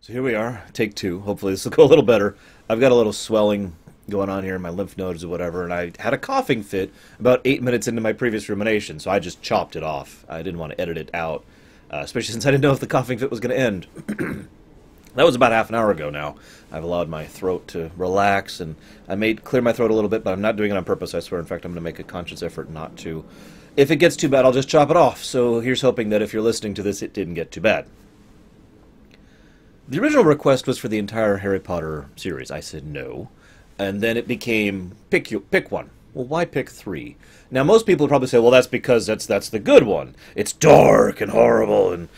So here we are, take two. Hopefully this will go a little better. I've got a little swelling going on here in my lymph nodes or whatever, and I had a coughing fit about 8 minutes into my previous rumination, so I just chopped it off. I didn't want to edit it out, especially since I didn't know if the coughing fit was going to end. That was about half an hour ago now. I've allowed my throat to relax, and I may clear my throat a little bit, but I'm not doing it on purpose, I swear. In fact, I'm going to make a conscious effort not to. If it gets too bad, I'll just chop it off. So here's hoping that if you're listening to this, it didn't get too bad. The original request was for the entire Harry Potter series. I said no. And then it became, pick one. Well, why pick three? Now, most people would probably say, well, that's because that's the good one. It's dark and horrible and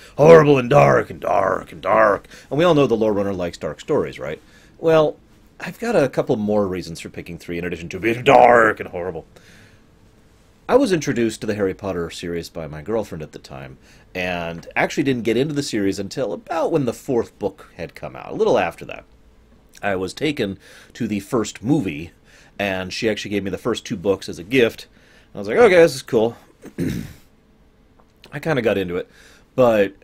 dark and dark and dark. And we all know the lore runner likes dark stories, right? Well, I've got a couple more reasons for picking three in addition to being dark and horrible. I was introduced to the Harry Potter series by my girlfriend at the time, and actually didn't get into the series until about when the fourth book had come out, a little after that. I was taken to the first movie, and she actually gave me the first two books as a gift. I was like, okay, this is cool. I kind of got into it, but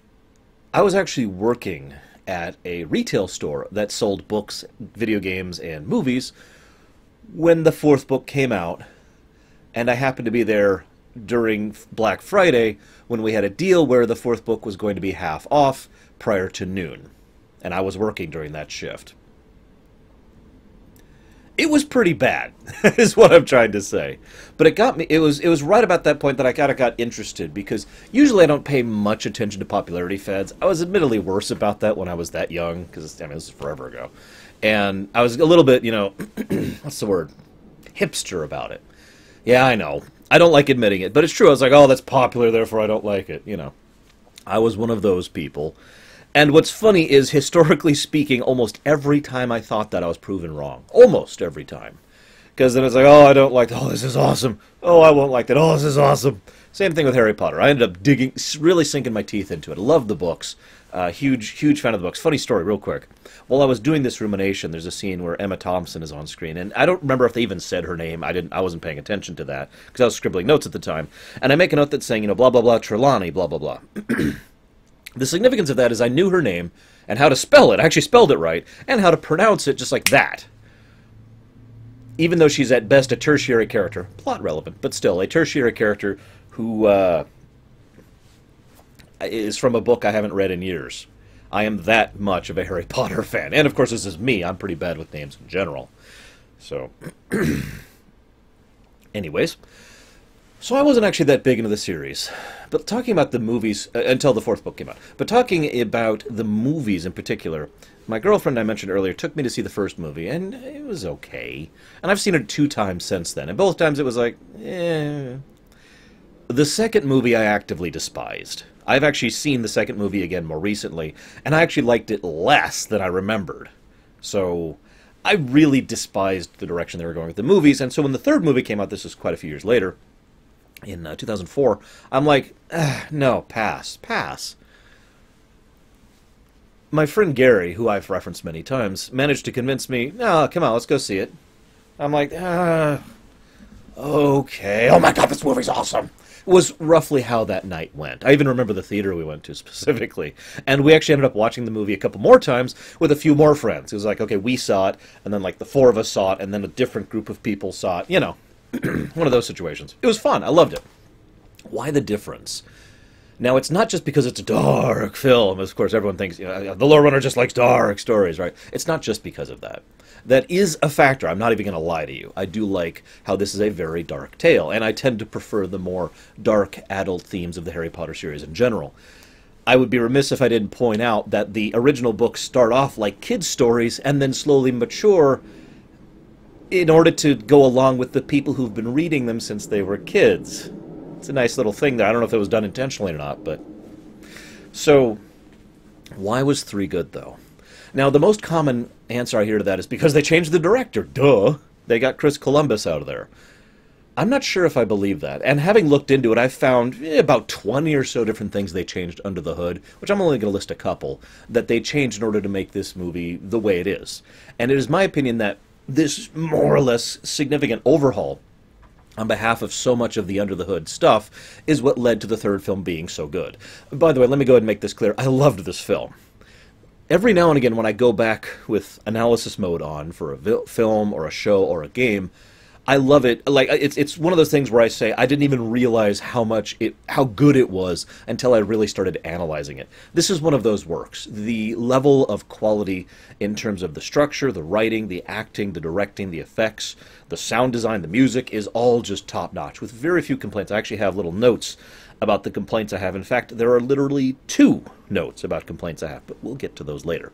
I was actually working at a retail store that sold books, video games, and movies when the fourth book came out. And I happened to be there during Black Friday when we had a deal where the fourth book was going to be half off prior to noon. And I was working during that shift. It was pretty bad, is what I'm trying to say. But it got me, it was right about that point that I kind of got interested, because usually I don't pay much attention to popularity fads. I was admittedly worse about that when I was that young, because, I mean, this is forever ago. And I was a little bit, you know, what's the word? Hipster about it. Yeah, I know. I don't like admitting it, but it's true. I was like, oh, that's popular, therefore I don't like it, you know. I was one of those people. And what's funny is, historically speaking, almost every time I thought that, I was proven wrong. Almost every time. Because then it's like, oh, I don't like that. Oh, this is awesome. Oh, I won't like that. Oh, this is awesome. Same thing with Harry Potter. I ended up digging, really sinking my teeth into it. I love the books. Huge fan of the books. Funny story, real quick. While I was doing this rumination, there's a scene where Emma Thompson is on screen, and I don't remember if they even said her name. I wasn't paying attention to that, because I was scribbling notes at the time. And I make a note that's saying, you know, blah, blah, blah, Trelawney, blah, blah, blah. The significance of that is I knew her name, and how to spell it. I actually spelled it right, and how to pronounce it just like that. Even though she's at best a tertiary character, plot relevant, but still a tertiary character who is from a book I haven't read in years. I am that much of a Harry Potter fan. And of course, this is me. I'm pretty bad with names in general. So, anyways. So I wasn't actually that big into the series. But talking about the movies, until the fourth book came out. But talking about the movies in particular, my girlfriend I mentioned earlier took me to see the first movie, and it was okay. And I've seen it 2 times since then, and both times it was like, eh. The second movie I actively despised. I've actually seen the second movie again more recently, and I actually liked it less than I remembered. So I really despised the direction they were going with the movies, and so when the third movie came out, this was quite a few years later, in 2004, I'm like, no, pass. My friend Gary, who I've referenced many times, managed to convince me, no, come on, let's go see it. I'm like, okay, oh my god, this movie's awesome! Was roughly how that night went. I even remember the theater we went to specifically. And we actually ended up watching the movie a couple more times with a few more friends. It was like, okay, we saw it, and then like the 4 of us saw it, and then a different group of people saw it. You know, one of those situations. It was fun. I loved it. Why the difference? Now, it's not just because it's a dark film. Of course, everyone thinks, you know, the lore runner just likes dark stories, right? It's not just because of that. That is a factor. I'm not even going to lie to you. I do like how this is a very dark tale, and I tend to prefer the more dark adult themes of the Harry Potter series in general. I would be remiss if I didn't point out that the original books start off like kids' stories and then slowly mature in order to go along with the people who've been reading them since they were kids. It's a nice little thing there. I don't know if it was done intentionally or not, but... So, why was 3 good, though? Now, the most common answer I hear to that is because they changed the director. Duh! They got Chris Columbus out of there. I'm not sure if I believe that. And having looked into it, I've found about 20 or so different things they changed under the hood, which I'm only going to list a couple, that they changed in order to make this movie the way it is. And it is my opinion that this more or less significant overhaul on behalf of so much of the under-the-hood stuff is what led to the third film being so good. By the way, let me go ahead and make this clear. I loved this film. every now and again when I go back with analysis mode on for a film or a show or a game, I love it. Like it's one of those things where I say I didn't even realize how good it was until I really started analyzing it. This is one of those works. The level of quality in terms of the structure, the writing, the acting, the directing, the effects, the sound design, the music is all just top notch with very few complaints. I actually have little notes about the complaints I have. In fact, there are literally 2 notes about complaints I have, but we'll get to those later.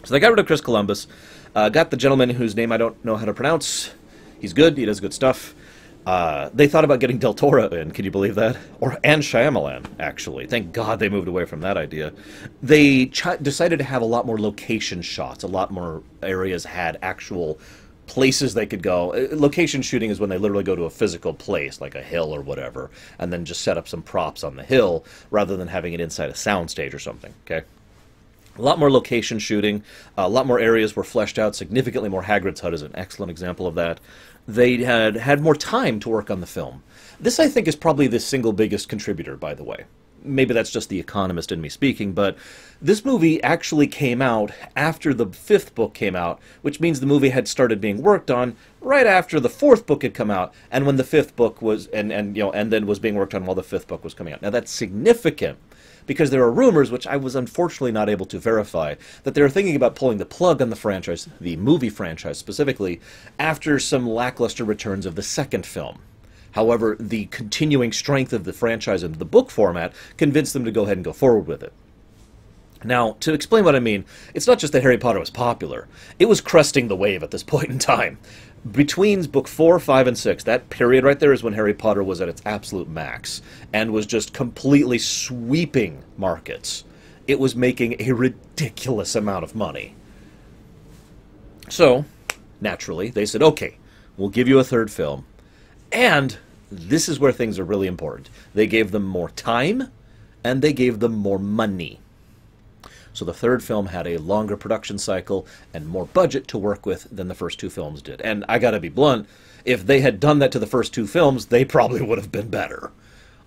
So they got rid of Chris Columbus, got the gentleman whose name I don't know how to pronounce. He's good. He does good stuff. They thought about getting Del Toro in. Can you believe that? And Shyamalan, actually. Thank God they moved away from that idea. They decided to have a lot more location shots. A lot more areas had actual places they could go. Location shooting is when they literally go to a physical place, like a hill or whatever, and then just set up some props on the hill, rather than having it inside a soundstage or something, okay? A lot more location shooting, a lot more areas were fleshed out, significantly more. Hagrid's Hut is an excellent example of that. They had more time to work on the film. This, I think, is probably the single biggest contributor, by the way. Maybe that's just the economist in me speaking, but this movie actually came out after the 5th book came out, which means the movie had started being worked on right after the 4th book had come out, and when the 5th book was, and then was being worked on while the 5th book was coming out. Now that's significant, because there are rumors, which I was unfortunately not able to verify, that they were thinking about pulling the plug on the franchise, the movie franchise specifically, after some lackluster returns of the 2nd film. However, the continuing strength of the franchise in the book format convinced them to go ahead and go forward with it. Now, to explain what I mean, it's not just that Harry Potter was popular. It was cresting the wave at this point in time. Between book 4, 5, and 6, that period right there is when Harry Potter was at its absolute max and was just completely sweeping markets. It was making a ridiculous amount of money. So, naturally, they said, okay, we'll give you a 3rd film. And this is where things are really important. They gave them more time, and they gave them more money. So the 3rd film had a longer production cycle and more budget to work with than the first 2 films did. And I gotta be blunt, if they had done that to the first 2 films, they probably would have been better.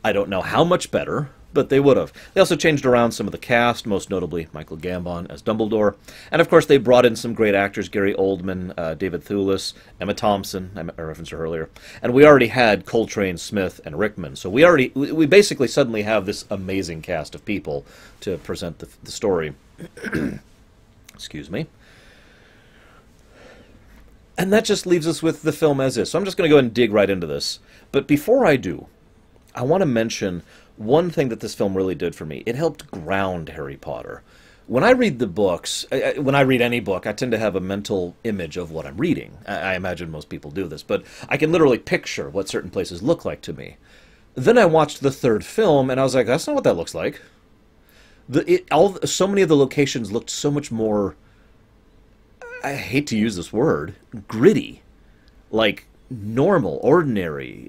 I don't know how much better, but they would have. They also changed around some of the cast, most notably Michael Gambon as Dumbledore. And of course they brought in some great actors, Gary Oldman, David Thewlis, Emma Thompson, I referenced her earlier. And we already had Coltrane, Smith, and Rickman. So we basically suddenly have this amazing cast of people to present the story. Excuse me. And that just leaves us with the film as is. So I'm just going to go ahead and dig right into this. But before I do, I want to mention one thing that this film really did for me. It helped ground Harry Potter. When I read the books, when I read any book, I tend to have a mental image of what I'm reading. I imagine most people do this, but I can literally picture what certain places look like to me. Then I watched the 3rd film, and I was like, that's not what that looks like. So many of the locations looked so much more, I hate to use this word, gritty. Like normal, ordinary,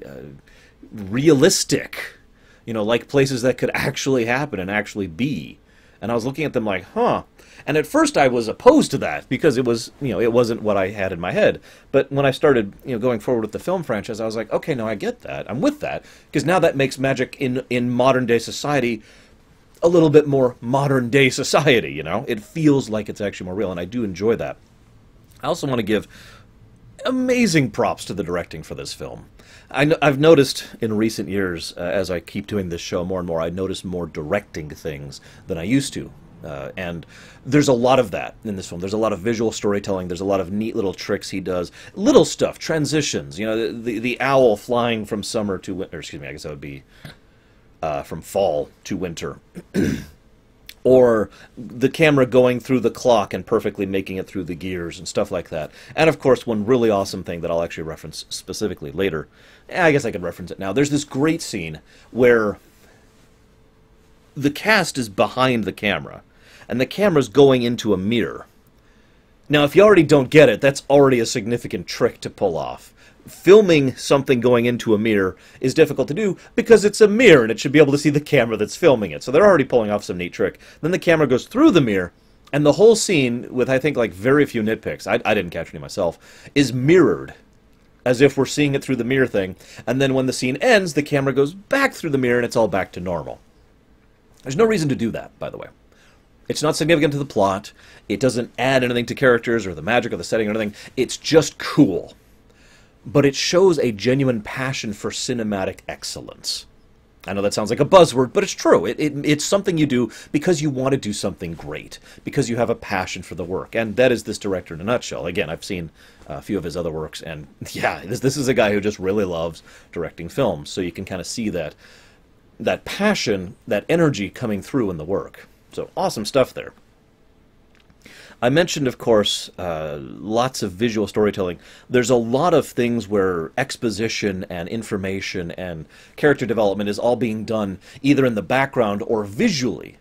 realistic. You know, like places that could actually happen and actually be. And I was looking at them like, huh. And at first I was opposed to that because it was, it wasn't what I had in my head. But when I started, going forward with the film franchise, I was like, okay, no, I get that. I'm with that. Because now that makes magic in modern day society a little bit more modern day society, It feels like it's actually more real, and I do enjoy that. I also want to give amazing props to the directing for this film. I've noticed in recent years, as I keep doing this show more and more, I notice more directing things than I used to. And there's a lot of that in this film. There's a lot of visual storytelling. There's a lot of neat little tricks he does. Little stuff, transitions. The owl flying from summer to winter. Excuse me, I guess that would be from fall to winter. Or the camera going through the clock and perfectly making it through the gears and stuff like that. And of course, one really awesome thing that I'll actually reference specifically later. I guess I could reference it now. There's this great scene where the cast is behind the camera, and the camera's going into a mirror. Now, if you already don't get it, that's already a significant trick to pull off. Filming something going into a mirror is difficult to do because it's a mirror and it should be able to see the camera that's filming it. So they're already pulling off some neat trick. Then the camera goes through the mirror, and the whole scene, with I think like very few nitpicks, I didn't catch any myself, is mirrored as if we're seeing it through the mirror thing. And then when the scene ends, the camera goes back through the mirror and it's all back to normal. There's no reason to do that, by the way. It's not significant to the plot. It doesn't add anything to characters or the magic or the setting or anything. It's just cool. But it shows a genuine passion for cinematic excellence. I know that sounds like a buzzword, but it's true. It's something you do because you want to do something great, because you have a passion for the work. And that is this director in a nutshell. Again, I've seen a few of his other works, and yeah, this is a guy who just really loves directing films. So you can kind of see that passion, that energy coming through in the work. So awesome stuff there. I mentioned, of course, lots of visual storytelling. There's a lot of things where exposition and information and character development is all being done either in the background or visually.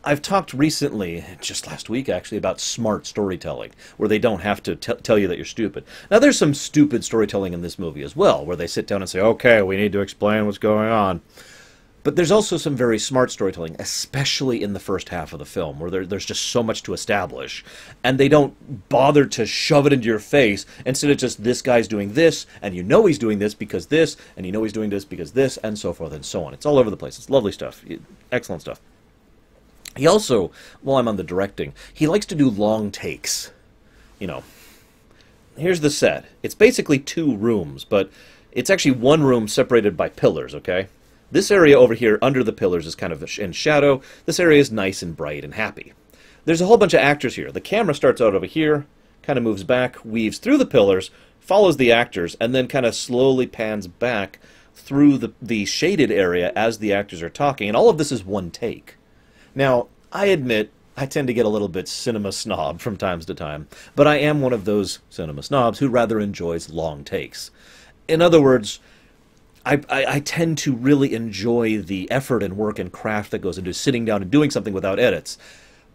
I've talked recently, just last week actually, about smart storytelling, where they don't have to tell you that you're stupid. Now, there's some stupid storytelling in this movie as well, where they sit down and say, okay, we need to explain what's going on. But there's also some very smart storytelling, especially in the first half of the film, where there's just so much to establish. And they don't bother to shove it into your face. Instead of just, this guy's doing this, and you know he's doing this because this, and you know he's doing this because this, and so forth and so on. It's all over the place. It's lovely stuff. Excellent stuff. He also, while I'm on the directing, he likes to do long takes. You know, here's the set. It's basically 2 rooms, but it's actually 1 room separated by pillars, okay? This area over here under the pillars is kind of in shadow. This area is nice and bright and happy. There's a whole bunch of actors here. The camera starts out over here, kind of moves back, weaves through the pillars, follows the actors, and then kind of slowly pans back through the shaded area as the actors are talking. And all of this is 1 take. Now, I admit I tend to get a little bit cinema snob from time to time, but I am one of those cinema snobs who rather enjoys long takes. In other words, I tend to really enjoy the effort and work and craft that goes into sitting down and doing something without edits.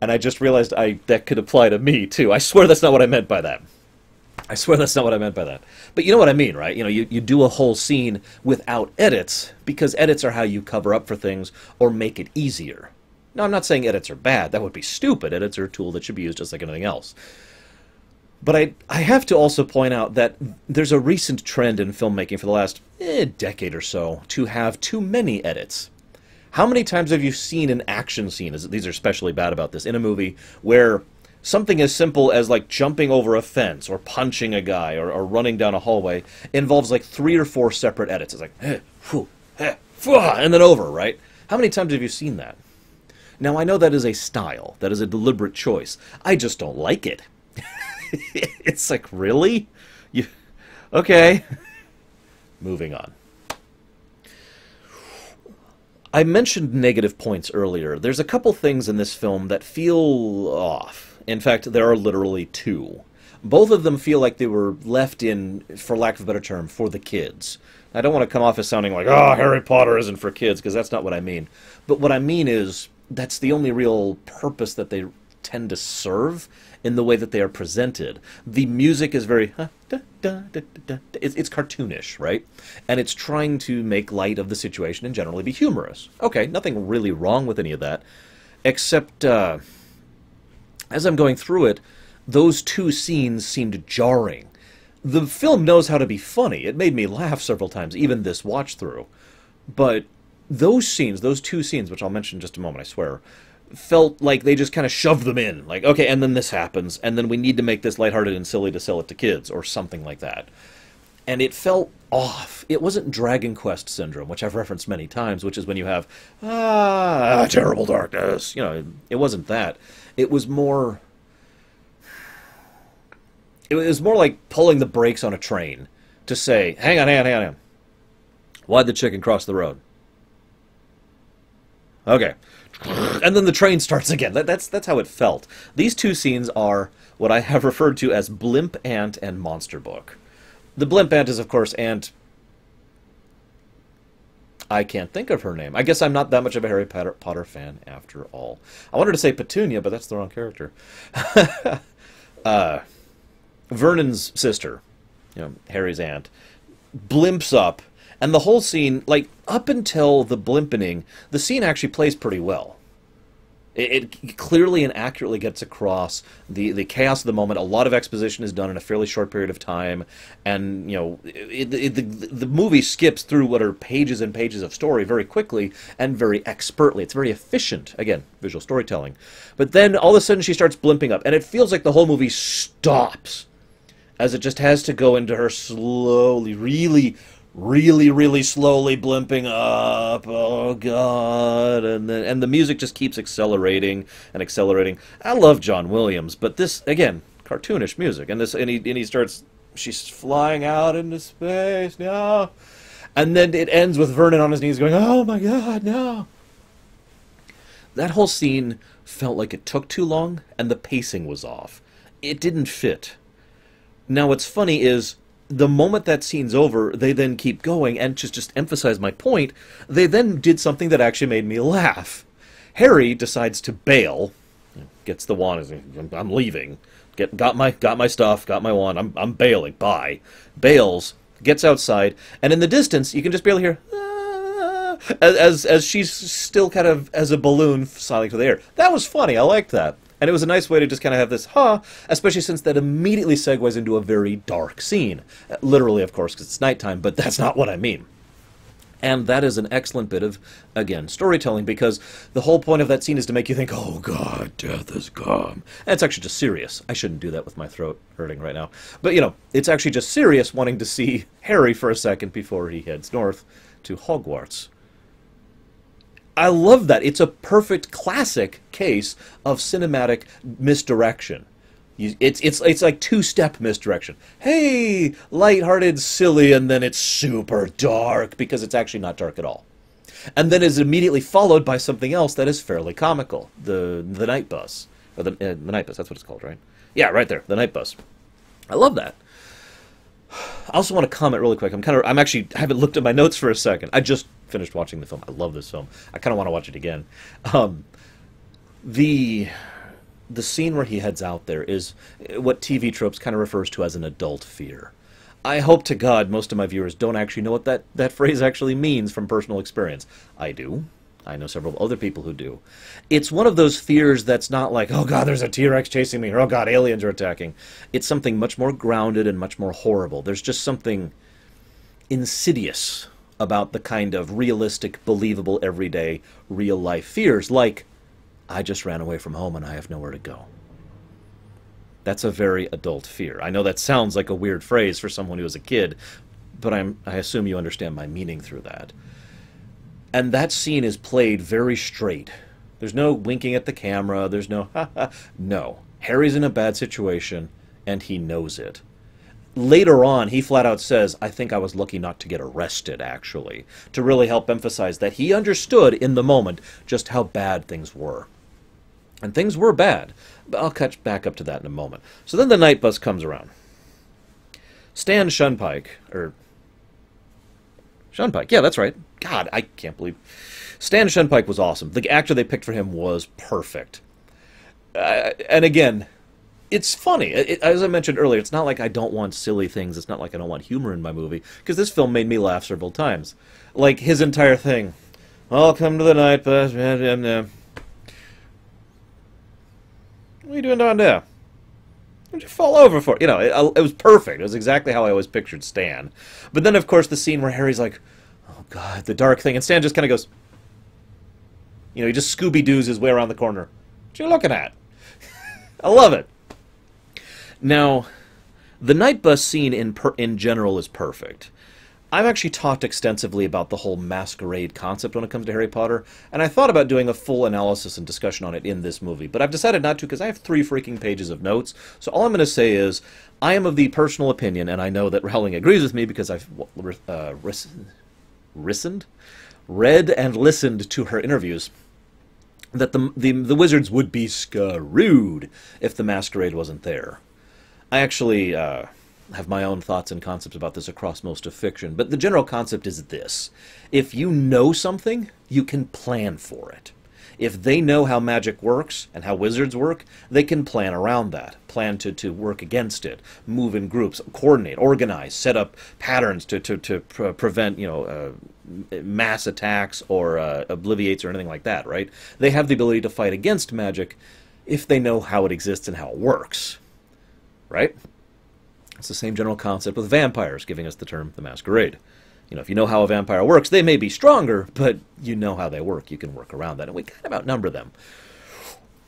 And I just realized that could apply to me, too. I swear that's not what I meant by that. I swear that's not what I meant by that. But you know what I mean, right? You know, you do a whole scene without edits, because edits are how you cover up for things or make it easier. Now, I'm not saying edits are bad. That would be stupid. Edits are a tool that should be used just like anything else. But I have to also point out that there's a recent trend in filmmaking for the last decade or so to have too many edits. How many times have you seen an action scene, these are especially bad about this, in a movie where something as simple as like jumping over a fence or punching a guy or running down a hallway involves like 3 or 4 separate edits? It's like, and then over, right? How many times have you seen that? Now, I know that is a style, that is a deliberate choice. I just don't like it. It's like, really? Okay. Moving on. I mentioned negative points earlier. There's a couple things in this film that feel off. In fact, there are literally 2. Both of them feel like they were left in, for lack of a better term, for the kids. I don't want to come off as sounding like, oh, Harry Potter isn't for kids, because that's not what I mean. But what I mean is, that's the only real purpose that they tend to serve in the way that they are presented. The music is very it's cartoonish, right? And it's trying to make light of the situation and generally be humorous. Okay, nothing really wrong with any of that, except as I'm going through it, those 2 scenes seemed jarring. The film knows how to be funny. It made me laugh several times, even this watch through. But those scenes, those 2 scenes, which I'll mention in just a moment, I swear, felt like they just kind of shoved them in. Like, okay, and then this happens, and then we need to make this lighthearted and silly to sell it to kids, or something like that. And it felt off. It wasn't Dragon Quest syndrome, which I've referenced many times, which is when you have, terrible darkness. You know, it wasn't that. It was more... It was more like pulling the brakes on a train to say, hang on. Why'd the chicken cross the road? Okay. And then the train starts again. That's how it felt. These 2 scenes are what I have referred to as Blimp Ant and Monster Book. The Blimp Ant is, of course, Aunt... I can't think of her name. I guess I'm not that much of a Harry Potter fan after all. I wanted to say Petunia, but that's the wrong character. Vernon's sister, you know, Harry's aunt, blimps up, and the whole scene, like, up until the blimpening, the scene actually plays pretty well. It clearly and accurately gets across the chaos of the moment. A lot of exposition is done in a fairly short period of time, and the movie skips through what are pages and pages of story very quickly and very expertly. It's very efficient. Again, visual storytelling. But then all of a sudden she starts blimping up, and it feels like the whole movie stops as it just has to go into her slowly, really slowly blimping up. Oh God! And the music just keeps accelerating and accelerating. I love John Williams, but this again, cartoonish music, and he starts. She's flying out into space now, and then it ends with Vernon on his knees going, "Oh my God, no!" That whole scene felt like it took too long, and the pacing was off. It didn't fit. Now, what's funny is, the moment that scene's over, they then keep going, and just emphasize my point, they then did something that actually made me laugh. Harry decides to bail, gets the wand, I'm leaving, got my stuff, got my wand, I'm bailing, bye. Bails, gets outside, and in the distance, you can just barely hear, ah, as she's still kind of as a balloon sailing through the air. That was funny, I liked that. And it was a nice way to just kind of have this, especially since that immediately segues into a very dark scene. Literally, of course, because it's nighttime, but that's not what I mean. And that is an excellent bit of, again, storytelling, because the whole point of that scene is to make you think, oh God, death has come. And it's actually just serious. I shouldn't do that with my throat hurting right now. But, it's actually just serious wanting to see Harry for a second before he heads north to Hogwarts. I love that. It's a perfect classic case of cinematic misdirection. It's like two-step misdirection. Hey, lighthearted, silly, and then it's super dark because it's actually not dark at all. And then is immediately followed by something else that is fairly comical. The night bus. Or the night bus, that's what it's called, right? Yeah, right there, the night bus. I love that. I also want to comment really quick. I haven't looked at my notes for a second. I just finished watching the film. I love this film. I kind of want to watch it again. The scene where he heads out there is what TV tropes kind of refers to as an adult fear. I hope to God most of my viewers don't actually know what that phrase actually means from personal experience. I do. I know several other people who do. It's one of those fears that's not like, oh God, there's a T-Rex chasing me, or oh God, aliens are attacking. It's something much more grounded and much more horrible. There's just something insidious about the kind of realistic, believable, everyday, real-life fears, like, I just ran away from home and I have nowhere to go. That's a very adult fear. I know that sounds like a weird phrase for someone who was a kid, but I assume you understand my meaning through that. And that scene is played very straight. There's no winking at the camera. There's no, No. Harry's in a bad situation, and he knows it. Later on, he flat out says, I think I was lucky not to get arrested, actually, to really help emphasize that he understood in the moment just how bad things were. And things were bad. But I'll catch back up to that in a moment. So then the night bus comes around. Stan Shunpike, Shunpike, yeah, that's right. God, I can't believe... Stan Shunpike was awesome. The actor they picked for him was perfect. And again, it's funny. As I mentioned earlier, it's not like I don't want silly things. It's not like I don't want humor in my movie. Because this film made me laugh several times. Like, his entire thing. Welcome to the night bus. What are you doing down there? What'd you fall over for? It was perfect. It was exactly how I always pictured Stan. But then, of course, the scene where Harry's like, oh, God, the dark thing. And Stan just kind of goes, he just Scooby-Doo's his way around the corner. What you looking at? I love it. Now, the night bus scene in general is perfect. I've actually talked extensively about the whole masquerade concept when it comes to Harry Potter, and I thought about doing a full analysis and discussion on it in this movie, but I've decided not to because I have 3 freaking pages of notes, so all I'm going to say is, I am of the personal opinion, and I know that Rowling agrees with me because I've read and listened to her interviews, that the wizards would be screwed if the masquerade wasn't there. I actually have my own thoughts and concepts about this across most of fiction, but the general concept is this. If you know something, you can plan for it. If they know how magic works and how wizards work, they can plan around that, plan to work against it, move in groups, coordinate, organize, set up patterns to prevent, mass attacks or obliviates or anything like that, right? They have the ability to fight against magic if they know how it exists and how it works, right? It's the same general concept with vampires, giving us the term the masquerade. If you know how a vampire works, they may be stronger, but you know how they work. You can work around that, and we kind of outnumber them.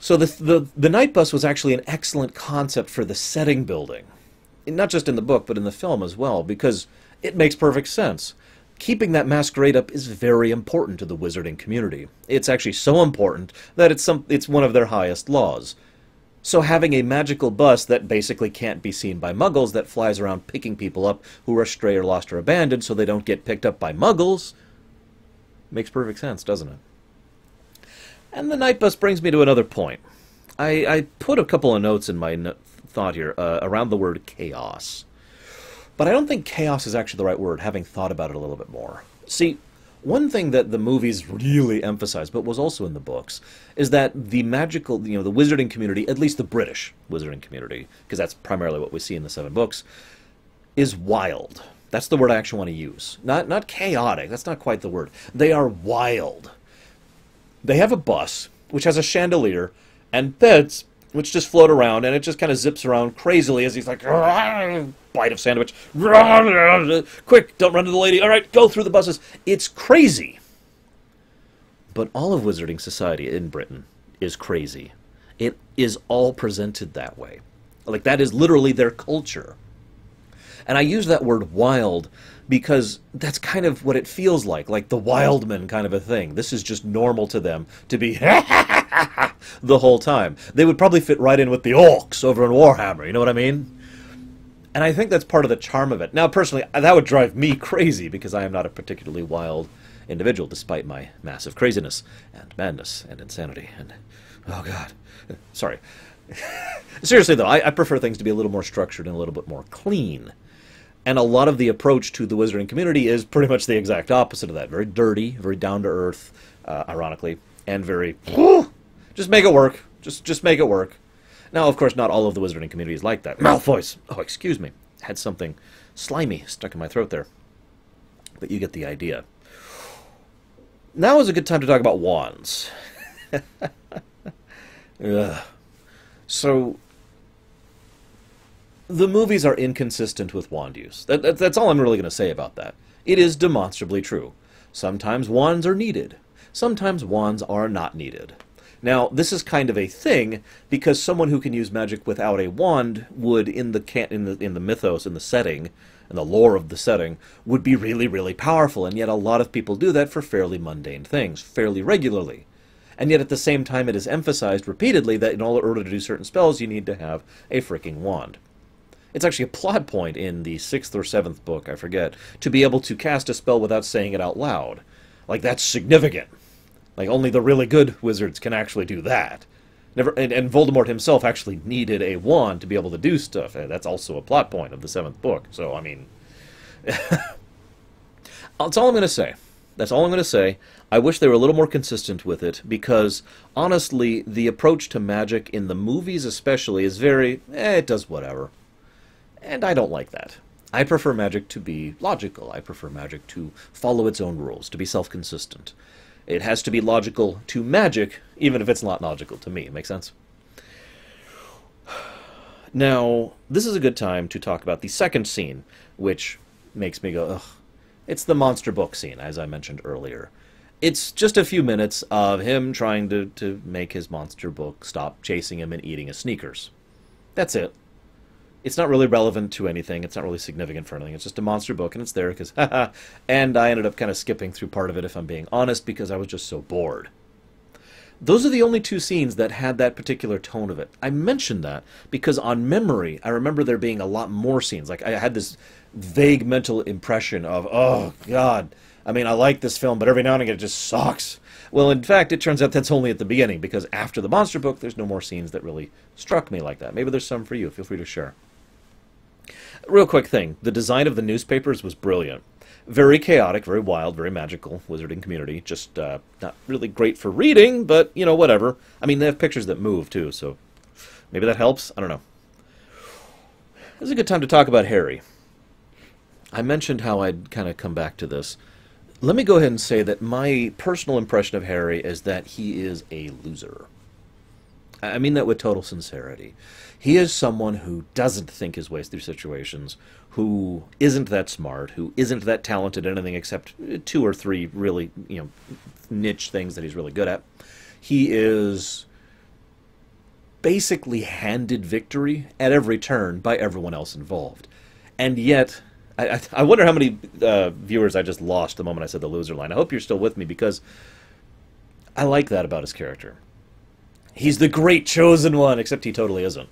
So the night bus was actually an excellent concept for the setting building. Not just in the book, but in the film as well, because it makes perfect sense. Keeping that masquerade up is very important to the wizarding community. It's actually so important that it's one of their highest laws. So having a magical bus that basically can't be seen by muggles, that flies around picking people up who are stray or lost or abandoned so they don't get picked up by muggles, makes perfect sense, doesn't it? And the night bus brings me to another point. I put a couple of notes in my thought here around the word chaos. But I don't think chaos is actually the right word, having thought about it a little bit more. See, one thing that the movies really emphasized, but was also in the books, is that the magical, the wizarding community, at least the British wizarding community, because that's primarily what we see in the 7 books, is wild. That's the word I actually want to use. Not chaotic, that's not quite the word. They are wild. They have a bus, which has a chandelier, and beds, which just float around, and it just kind of zips around crazily as he's like, bite of sandwich, quick, don't run to the lady, all right, go through the buses. It's crazy. But all of wizarding society in Britain is crazy. It is all presented that way. Like, that is literally their culture. And I use that word wild because that's kind of what it feels like the Wildman kind of a thing. This is just normal to them to be the whole time. They would probably fit right in with the orcs over in Warhammer, you know what I mean? And I think that's part of the charm of it. Now, personally, that would drive me crazy because I am not a particularly wild individual, despite my massive craziness and madness and insanity and... oh, God. Sorry. Seriously, though, I prefer things to be a little more structured and a little bit more clean. And a lot of the approach to the wizarding community is pretty much the exact opposite of that. Very dirty, very down-to-earth, ironically, and very... just make it work. Just make it work. Now, of course, not all of the wizarding community is like that. Malfoy's! Oh, excuse me. Had something slimy stuck in my throat there. But you get the idea. Now is a good time to talk about wands. So, the movies are inconsistent with wand use. That's all I'm really going to say about that. It is demonstrably true. Sometimes wands are needed. Sometimes wands are not needed. Now, this is kind of a thing because someone who can use magic without a wand would, in the mythos, in the setting, in the lore of the setting, would be really, really powerful. And yet a lot of people do that for fairly mundane things, fairly regularly. And yet at the same time it is emphasized repeatedly that in order to do certain spells you need to have a freaking wand. It's actually a plot point in the 6th or 7th book, I forget, to be able to cast a spell without saying it out loud. Like, that's significant. Like, only the really good wizards can actually do that. And Voldemort himself actually needed a wand to be able to do stuff. That's also a plot point of the 7th book. So, I mean... that's all I'm going to say. That's all I'm going to say. I wish they were a little more consistent with it, because, honestly, the approach to magic in the movies especially is very, it does whatever. And I don't like that. I prefer magic to be logical. I prefer magic to follow its own rules, to be self-consistent. It has to be logical to magic, even if it's not logical to me. Make sense? Now, this is a good time to talk about the second scene, which makes me go, ugh. It's the monster book scene, as I mentioned earlier. It's just a few minutes of him trying to make his monster book stop chasing him and eating his sneakers. That's it. It's not really relevant to anything. It's not really significant for anything. It's just a monster book, and it's there because, haha. And I ended up kind of skipping through part of it, if I'm being honest, because I was just so bored. Those are the only two scenes that had that particular tone of it. I mentioned that because on memory, I remember there being a lot more scenes. Like, I had this vague mental impression of, oh, God, I mean, I like this film, but every now and again it just sucks. Well, in fact, it turns out that's only at the beginning, because after the monster book, there's no more scenes that really struck me like that. Maybe there's some for you. Feel free to share. Real quick thing, the design of the newspapers was brilliant. Very chaotic, very wild, very magical wizarding community. Just not really great for reading, but, you know, whatever. I mean, they have pictures that move, too, so maybe that helps? I don't know. This is a good time to talk about Harry. I mentioned how I'd kind of come back to this. Let me go ahead and say that my personal impression of Harry is that he is a loser. I mean that with total sincerity. He is someone who doesn't think his way through situations, who isn't that smart, who isn't that talented at anything except 2 or 3 really, you know, niche things that he's really good at. He is basically handed victory at every turn by everyone else involved. And yet, I wonder how many viewers I just lost the moment I said the loser line. I hope you're still with me, because I like that about his character. He's the great chosen one, except he totally isn't.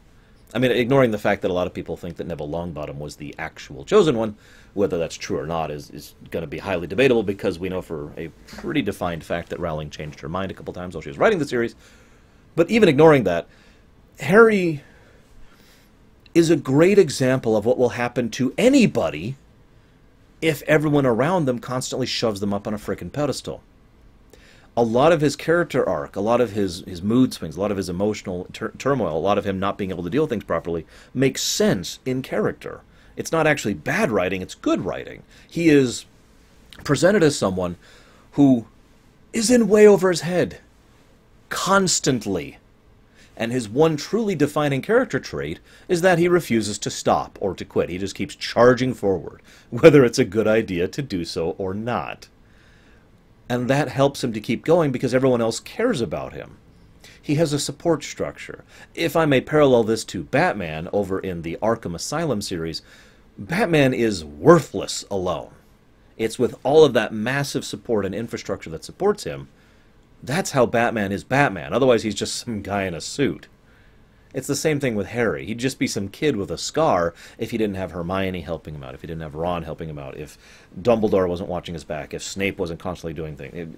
I mean, ignoring the fact that a lot of people think that Neville Longbottom was the actual chosen one, whether that's true or not is going to be highly debatable, because we know for a pretty defined fact that Rowling changed her mind a couple times while she was writing the series. But even ignoring that, Harry is a great example of what will happen to anybody if everyone around them constantly shoves them up on a frickin' pedestal. A lot of his character arc, a lot of his mood swings, a lot of his emotional turmoil, a lot of him not being able to deal with things properly, makes sense in character. It's not actually bad writing, it's good writing. He is presented as someone who is in way over his head constantly. And his one truly defining character trait is that he refuses to stop or to quit. He just keeps charging forward, whether it's a good idea to do so or not. And that helps him to keep going because everyone else cares about him. He has a support structure. If I may parallel this to Batman over in the Arkham Asylum series, Batman is worthless alone. It's with all of that massive support and infrastructure that supports him. That's how Batman is Batman. Otherwise, he's just some guy in a suit. It's the same thing with Harry. He'd just be some kid with a scar if he didn't have Hermione helping him out, if he didn't have Ron helping him out, if Dumbledore wasn't watching his back, if Snape wasn't constantly doing things.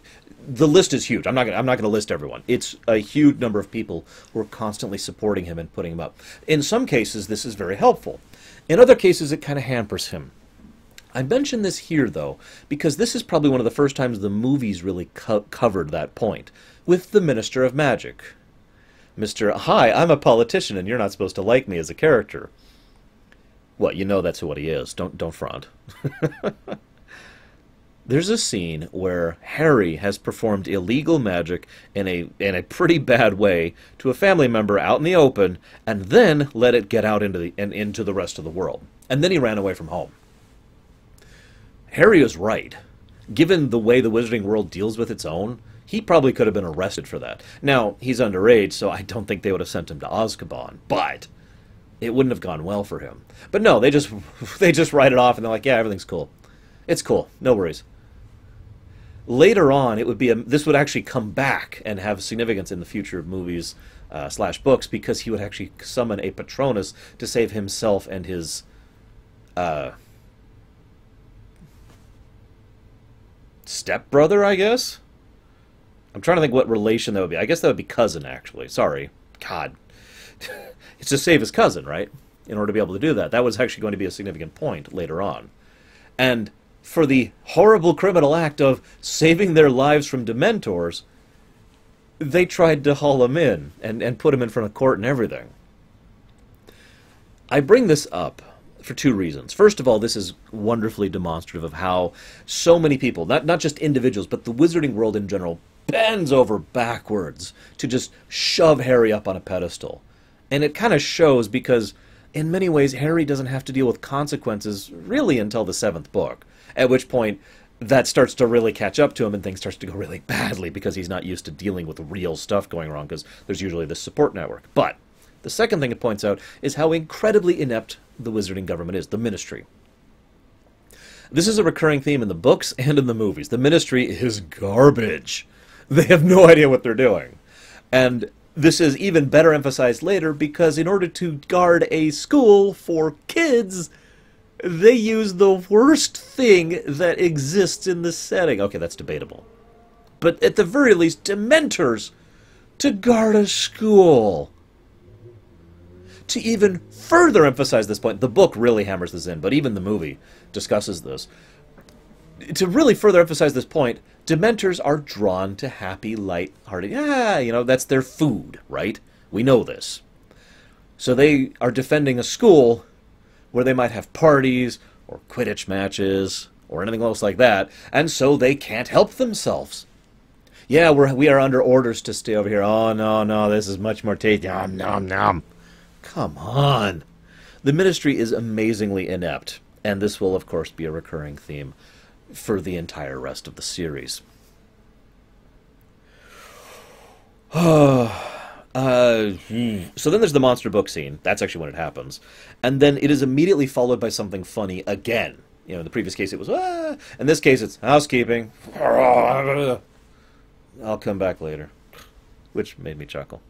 The list is huge. I'm not going to list everyone. It's a huge number of people who are constantly supporting him and putting him up. In some cases, this is very helpful. In other cases, it kind of hampers him. I mention this here, though, because this is probably one of the first times the movies really covered that point, with the Minister of Magic. Mr. Hi, I'm a politician, and you're not supposed to like me as a character. Well, you know that's what he is. Don't front. There's a scene where Harry has performed illegal magic in a pretty bad way to a family member out in the open, and then let it get out into the rest of the world. And then he ran away from home. Harry is right. Given the way the wizarding world deals with its own, he probably could have been arrested for that. Now, he's underage, so I don't think they would have sent him to Azkaban, but it wouldn't have gone well for him. But no, they just write it off, and they're like, yeah, everything's cool. It's cool. No worries. Later on, it would be this would actually come back and have significance in the future of movies / books, because he would actually summon a Patronus to save himself and his stepbrother, I guess? I'm trying to think what relation that would be. I guess that would be cousin, actually. Sorry. God. It's to save his cousin, right? In order to be able to do that. That was actually going to be a significant point later on. And for the horrible criminal act of saving their lives from Dementors, they tried to haul him in and put him in front of court and everything. I bring this up for 2 reasons. First of all, this is wonderfully demonstrative of how so many people, not just individuals, but the wizarding world in general, bends over backwards to just shove Harry up on a pedestal. And it kind of shows because, in many ways, Harry doesn't have to deal with consequences really until the 7th book, at which point that starts to really catch up to him and things starts to go really badly because he's not used to dealing with real stuff going wrong because there's usually this support network. But the second thing it points out is how incredibly inept the wizarding government is, the Ministry. This is a recurring theme in the books and in the movies. The Ministry is garbage. They have no idea what they're doing. And this is even better emphasized later because in order to guard a school for kids, they use the worst thing that exists in the setting. Okay, that's debatable. But at the very least, Dementors to guard a school. To even further emphasize this point, the book really hammers this in, but even the movie discusses this. to really further emphasize this point, Dementors are drawn to happy, light-hearted, that's their food, right? We know this. So they are defending a school where they might have parties or Quidditch matches or anything else like that, and so they can't help themselves. Yeah, we are under orders to stay over here. Oh, no, this is much more tasty. Nom, nom, nom. Come on. The Ministry is amazingly inept, and this will, of course, be a recurring theme for the entire rest of the series. So then there's the monster book scene. That's actually when it happens. And then it is immediately followed by something funny again. In the previous case it was, In this case it's housekeeping. I'll come back later. Which made me chuckle.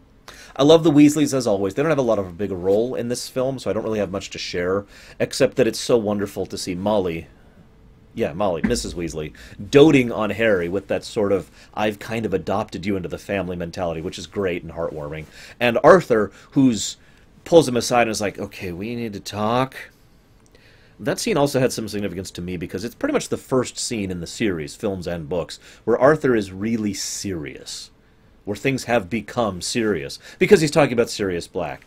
I love the Weasleys as always. They don't have a big role in this film, so I don't really have much to share, except that it's so wonderful to see Molly, Mrs. Weasley, doting on Harry with that sort of, I've kind of adopted you into the family mentality, which is great and heartwarming. And Arthur, pulls him aside and is like, okay, we need to talk. That scene also had some significance to me because it's pretty much the first scene in the series, films and books, where Arthur is really serious, where things have become serious, because he's talking about Sirius Black.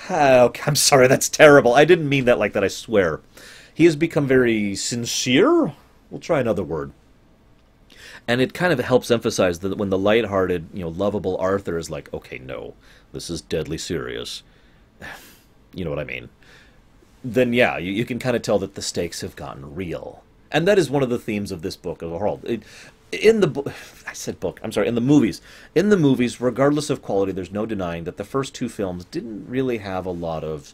Okay, I'm sorry, that's terrible. I didn't mean that like that, I swear. He has become very sincere? We'll try another word. And it kind of helps emphasize that when the lighthearted, lovable Arthur is like, okay, no, this is deadly serious. You know what I mean. Then, yeah, you can kind of tell that the stakes have gotten real. And that is one of the themes of this book as a whole. In the movies. In the movies, regardless of quality, there's no denying that the first two films didn't really have a lot of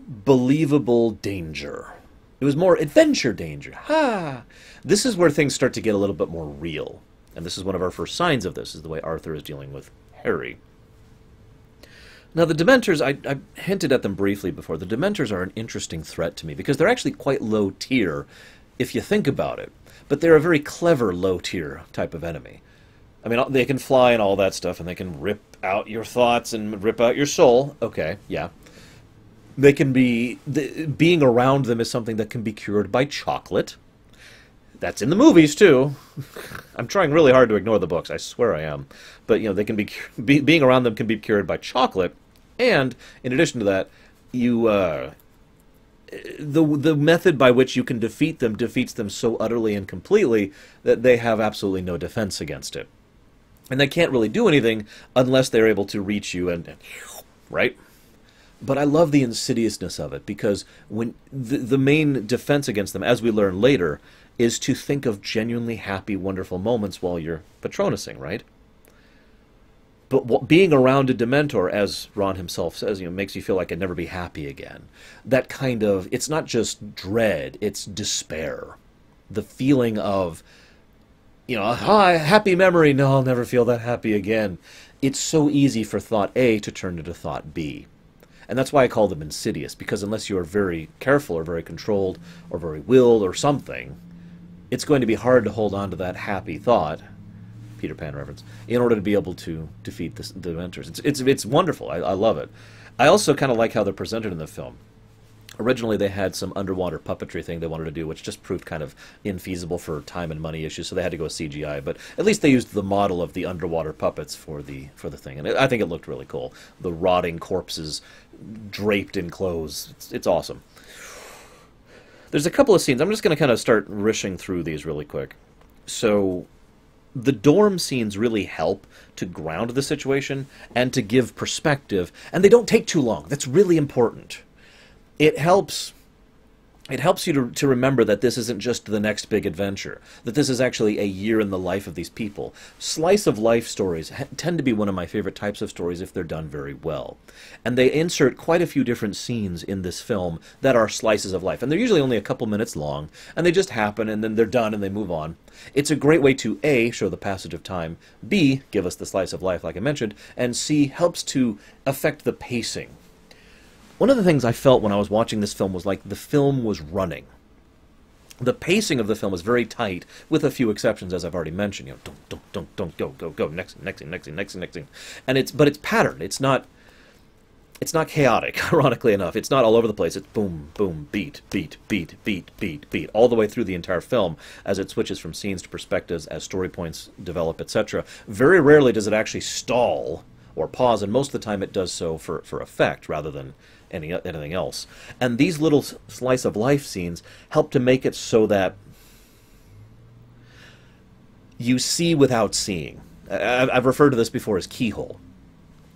believable danger. It was more adventure danger. This is where things start to get a little bit more real. And this is one of our first signs of this, is the way Arthur is dealing with Harry. Now, the Dementors, I hinted at them briefly before. The Dementors are an interesting threat to me because they're actually quite low tier if you think about it. But they're a very clever low tier type of enemy. I mean, they can fly and all that stuff, and they can rip out your thoughts and rip out your soul. Okay, yeah. They can be... being around them is something that can be cured by chocolate. That's in the movies, too. I'm trying really hard to ignore the books. I swear I am. But, they can being around them can be cured by chocolate. And, in addition to that, the method by which you can defeat them defeats them so utterly and completely that they have absolutely no defense against it. And they can't really do anything unless they're able to reach you and right? But I love the insidiousness of it, because when the main defense against them, as we learn later, is to think of genuinely happy, wonderful moments while you're Patronusing, right? But being around a Dementor, as Ron himself says, makes you feel like I'd never be happy again. That kind of, it's not just dread, it's despair. The feeling of, happy memory, no, I'll never feel that happy again. It's so easy for thought A to turn into thought B. And that's why I call them insidious, because unless you are very careful or very controlled or very willed or something, it's going to be hard to hold on to that happy thought, Peter Pan reference, in order to be able to defeat the Dementors. It's wonderful. I love it. I also kind of like how they're presented in the film. Originally, they had some underwater puppetry thing they wanted to do, which just proved kind of infeasible for time and money issues, so they had to go with CGI. But at least they used the model of the underwater puppets for the thing, and I think it looked really cool. The rotting corpses draped in clothes. It's awesome. There's a couple of scenes. I'm just going to kind of start rushing through these really quick. So the dorm scenes really help to ground the situation and to give perspective, and they don't take too long. That's really important. It helps you to remember that this isn't just the next big adventure, that this is actually a year in the life of these people. Slice of life stories tend to be one of my favorite types of stories if they're done very well. And they insert quite a few different scenes in this film that are slices of life. And they're usually only a couple minutes long, and they just happen, and then they're done, and they move on. It's a great way to, A, show the passage of time, B, give us the slice of life like I mentioned, and C, helps to affect the pacing. One of the things I felt when I was watching this film was like the film was running. The pacing of the film is very tight, with a few exceptions, as I've already mentioned. Don't, go, next thing. And it's patterned. It's not it's not chaotic, ironically enough. It's not all over the place. It's boom, boom, beat, beat, beat, beat, beat, beat, all the way through the entire film as it switches from scenes to perspectives, as story points develop, etc. Very rarely does it actually stall or pause, and most of the time it does so for effect rather than anything else. And these little slice of life scenes help to make it so that you see without seeing. I've referred to this before as keyhole.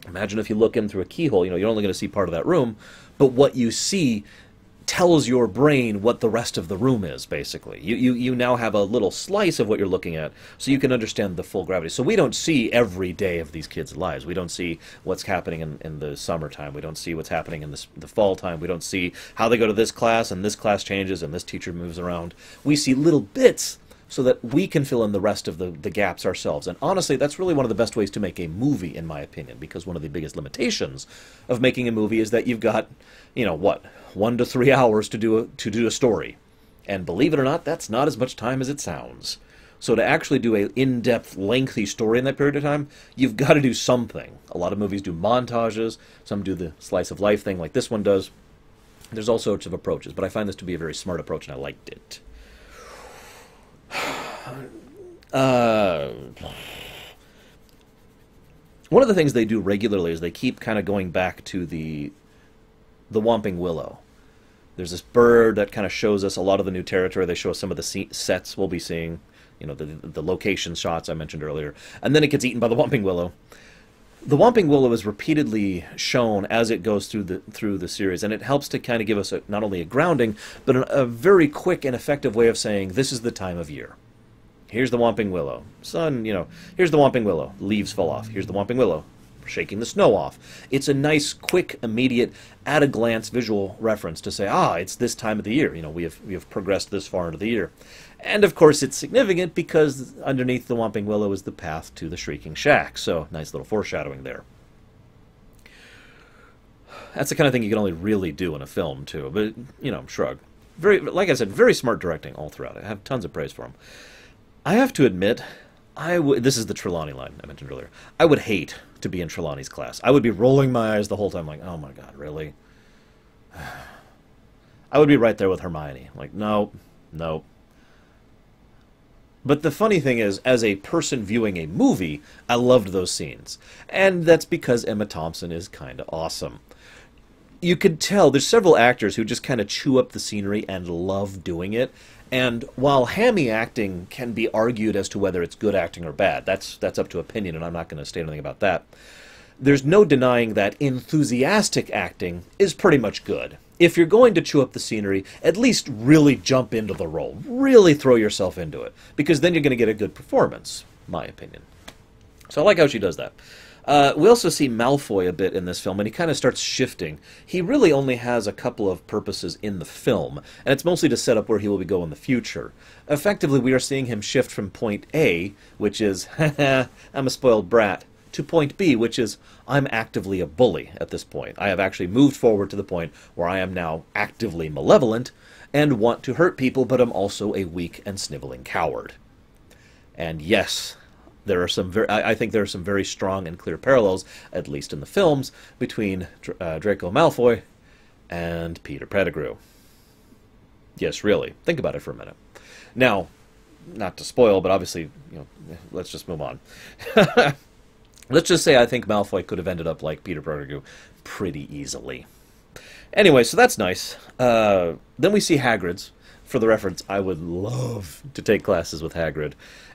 Imagine if you look in through a keyhole, you're only going to see part of that room, but what you see tells your brain what the rest of the room is, basically. You now have a little slice of what you're looking at, so you can understand the full gravity. So we don't see every day of these kids' lives. We don't see what's happening in the summertime. We don't see what's happening in the fall time. We don't see how they go to this class, and this class changes, and this teacher moves around. We see little bits so that we can fill in the rest of the gaps ourselves. And honestly, that's really one of the best ways to make a movie, in my opinion, because one of the biggest limitations of making a movie is that you've got, 1 to 3 hours to do a story. And believe it or not, that's not as much time as it sounds. So to actually do an in-depth, lengthy story in that period of time, you've got to do something. A lot of movies do montages, some do the slice of life thing like this one does. There's all sorts of approaches, but I find this to be a very smart approach, and I liked it. One of the things they do regularly is they keep kind of going back to the Whomping Willow. There's this bird that kind of shows us a lot of the new territory. They show us some of the sets we'll be seeing, the location shots I mentioned earlier, and then it gets eaten by the Whomping Willow. The Whomping Willow is repeatedly shown as it goes through the series, and it helps to kind of give us not only a grounding, but a very quick and effective way of saying, this is the time of year. Here's the Whomping Willow. Sun, here's the Whomping Willow. Leaves fall off. Here's the Whomping Willow. Shaking the snow off. It's a nice, quick, immediate, at-a-glance visual reference to say, it's this time of the year. We have progressed this far into the year. And, of course, it's significant because underneath the Whomping Willow is the path to the Shrieking Shack. So, nice little foreshadowing there. That's the kind of thing you can only really do in a film, too. But, shrug. Like I said, very smart directing all throughout. I have tons of praise for him. I have to admit, this is the Trelawney line I mentioned earlier. I would hate to be in Trelawney's class. I would be rolling my eyes the whole time like, oh my god, really? I would be right there with Hermione. Like, no. But the funny thing is, as a person viewing a movie, I loved those scenes. And that's because Emma Thompson is kind of awesome. You could tell there's several actors who just kind of chew up the scenery and love doing it. And while hammy acting can be argued as to whether it's good acting or bad, that's up to opinion, and I'm not going to say anything about that. There's no denying that enthusiastic acting is pretty much good. If you're going to chew up the scenery, at least really jump into the role. Really throw yourself into it. Because then you're going to get a good performance, my opinion. So I like how she does that. We also see Malfoy a bit in this film, and he kind of starts shifting. He really only has a couple of purposes in the film, and it's mostly to set up where he will go in the future. Effectively, we are seeing him shift from point A, which is, I'm a spoiled brat, to point B, which is, I'm actively a bully at this point. I have actually moved forward to the point where I am now actively malevolent and want to hurt people, but I'm also a weak and sniveling coward. And yes, there are I think there are some very strong and clear parallels, at least in the films, between Draco Malfoy and Peter Pettigrew. Yes, really. Think about it for a minute. Now, not to spoil, but obviously, let's just move on. Let's just say I think Malfoy could have ended up like Peter Pettigrew pretty easily. Anyway, so that's nice. Then we see Hagrid's. For the reference, I would love to take classes with Hagrid.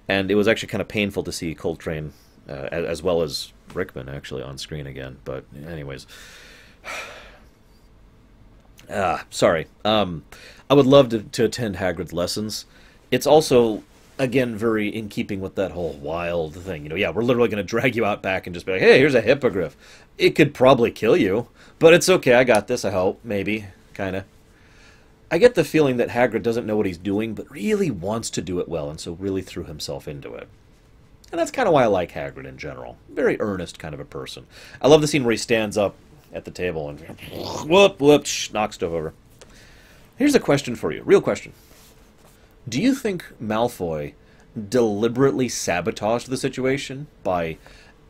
And it was actually kind of painful to see Coltrane, as well as Rickman, actually, on screen again. But anyways. Sorry. I would love to attend Hagrid's lessons. It's also, again, very in keeping with that whole wild thing. Yeah, we're literally going to drag you out back and just be like, hey, here's a hippogriff. It could probably kill you, but it's okay, I got this, I hope, maybe, kind of. I get the feeling that Hagrid doesn't know what he's doing, but really wants to do it well, and so really threw himself into it. And that's kind of why I like Hagrid in general. Very earnest kind of a person. I love the scene where he stands up at the table and whoop, knocks stuff over. Here's a question for you, real question. Do you think Malfoy deliberately sabotaged the situation by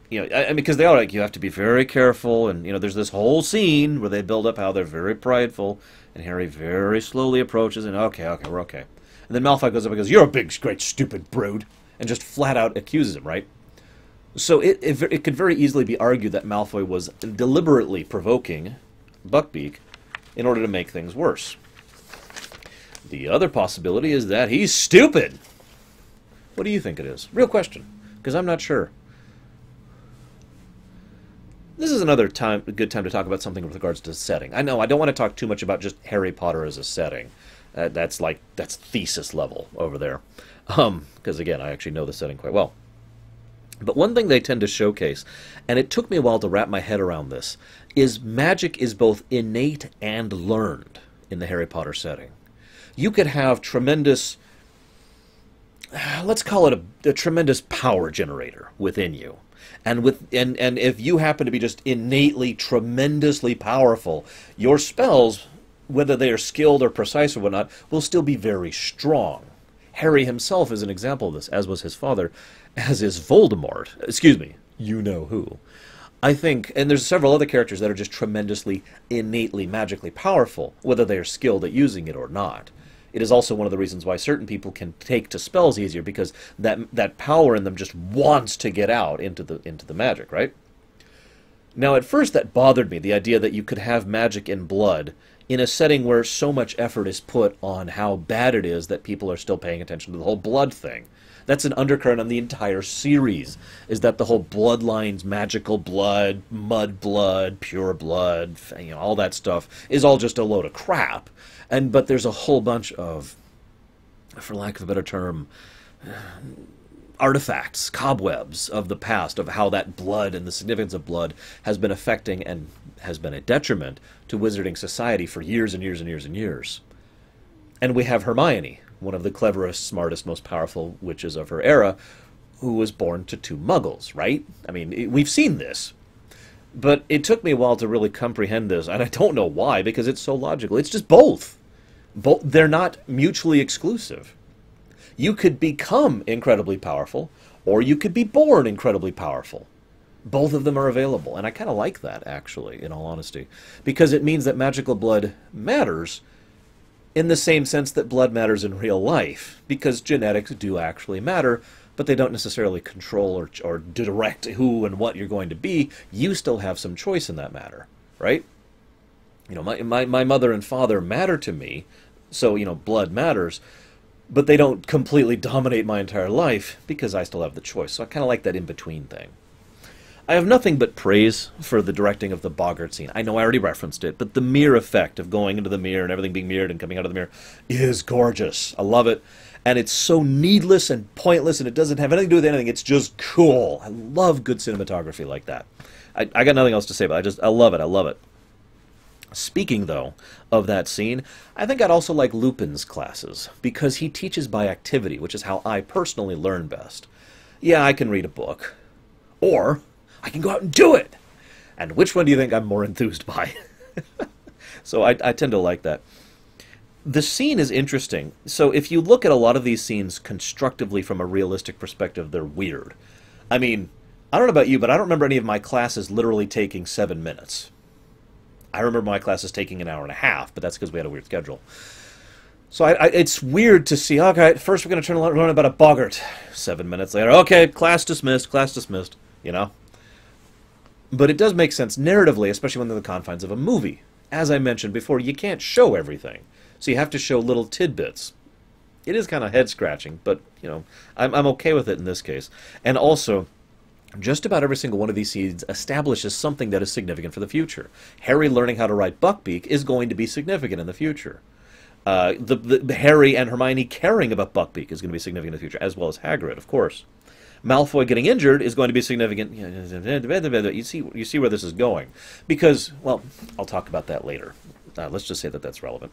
you know, I mean, because they are like, you have to be very careful, and, you know, there's this whole scene where they build up how they're very prideful, and Harry very slowly approaches, and okay, we're okay. And then Malfoy goes up and goes, "You're a big, great, stupid brood," and just flat out accuses him, right? So it could very easily be argued that Malfoy was deliberately provoking Buckbeak in order to make things worse. The other possibility is that he's stupid. What do you think it is? Real question, because I'm not sure. This is another time, a good time to talk about something with regards to setting. I know I don't want to talk too much about just Harry Potter as a setting. That's thesis level over there. Because again, I actually know the setting quite well. But one thing they tend to showcase, and it took me a while to wrap my head around this, is magic is both innate and learned in the Harry Potter setting. You could have tremendous, let's call it a tremendous power generator within you. And if you happen to be just innately, tremendously powerful, your spells, whether they are skilled or precise or whatnot, will still be very strong. Harry himself is an example of this, as was his father, as is Voldemort. Excuse me, you know who. I think, and there's several other characters that are just tremendously, innately, magically powerful, whether they are skilled at using it or not. It is also one of the reasons why certain people can take to spells easier, because that power in them just wants to get out into the magic, right? Now, at first that bothered me, the idea that you could have magic in blood in a setting where so much effort is put on how bad it is that people are still paying attention to the whole blood thing. That's an undercurrent on the entire series, is that the whole bloodlines, magical blood, mud blood, pure blood, you know, all that stuff is all just a load of crap. But there's a whole bunch of, for lack of a better term, artifacts, cobwebs of the past, of how that blood and the significance of blood has been affecting and has been a detriment to wizarding society for years and years and years and years. And we have Hermione, one of the cleverest, smartest, most powerful witches of her era, who was born to two muggles, right? I mean, we've seen this. But it took me a while to really comprehend this, and I don't know why, because it's so logical. It's just both. They're not mutually exclusive. You could become incredibly powerful, or you could be born incredibly powerful. Both of them are available, and I kind of like that, actually, in all honesty, because it means that magical blood matters in the same sense that blood matters in real life, because genetics do actually matter, but they don't necessarily control or direct who and what you're going to be. You still have some choice in that matter, right? You know, my mother and father matter to me, so, you know, blood matters, but they don't completely dominate my entire life because I still have the choice. So I kind of like that in-between thing. I have nothing but praise for the directing of the Boggart scene. I know I already referenced it, but the mirror effect of going into the mirror and everything being mirrored and coming out of the mirror is gorgeous. I love it. And it's so needless and pointless, and it doesn't have anything to do with anything. It's just cool. I love good cinematography like that. I got nothing else to say, but I love it. I love it. Speaking, though, of that scene, I think I'd also like Lupin's classes, because he teaches by activity, which is how I personally learn best. Yeah, I can read a book. Or I can go out and do it! And which one do you think I'm more enthused by? So I tend to like that. The scene is interesting. So if you look at a lot of these scenes constructively from a realistic perspective, they're weird. I mean, I don't know about you, but I don't remember any of my classes literally taking 7 minutes. I remember my classes taking an hour and a half, but that's because we had a weird schedule. So it's weird to see, okay, first we're going to learn about a boggart. 7 minutes later, okay, class dismissed, you know? But it does make sense narratively, especially when they're in the confines of a movie. As I mentioned before, you can't show everything. So you have to show little tidbits. It is kind of head-scratching, but, you know, I'm okay with it in this case. And also, just about every single one of these scenes establishes something that is significant for the future. Harry learning how to ride Buckbeak is going to be significant in the future. The Harry and Hermione caring about Buckbeak is going to be significant in the future, as well as Hagrid, of course. Malfoy getting injured is going to be significant. You see where this is going. Because, well, I'll talk about that later. Let's just say that that's relevant.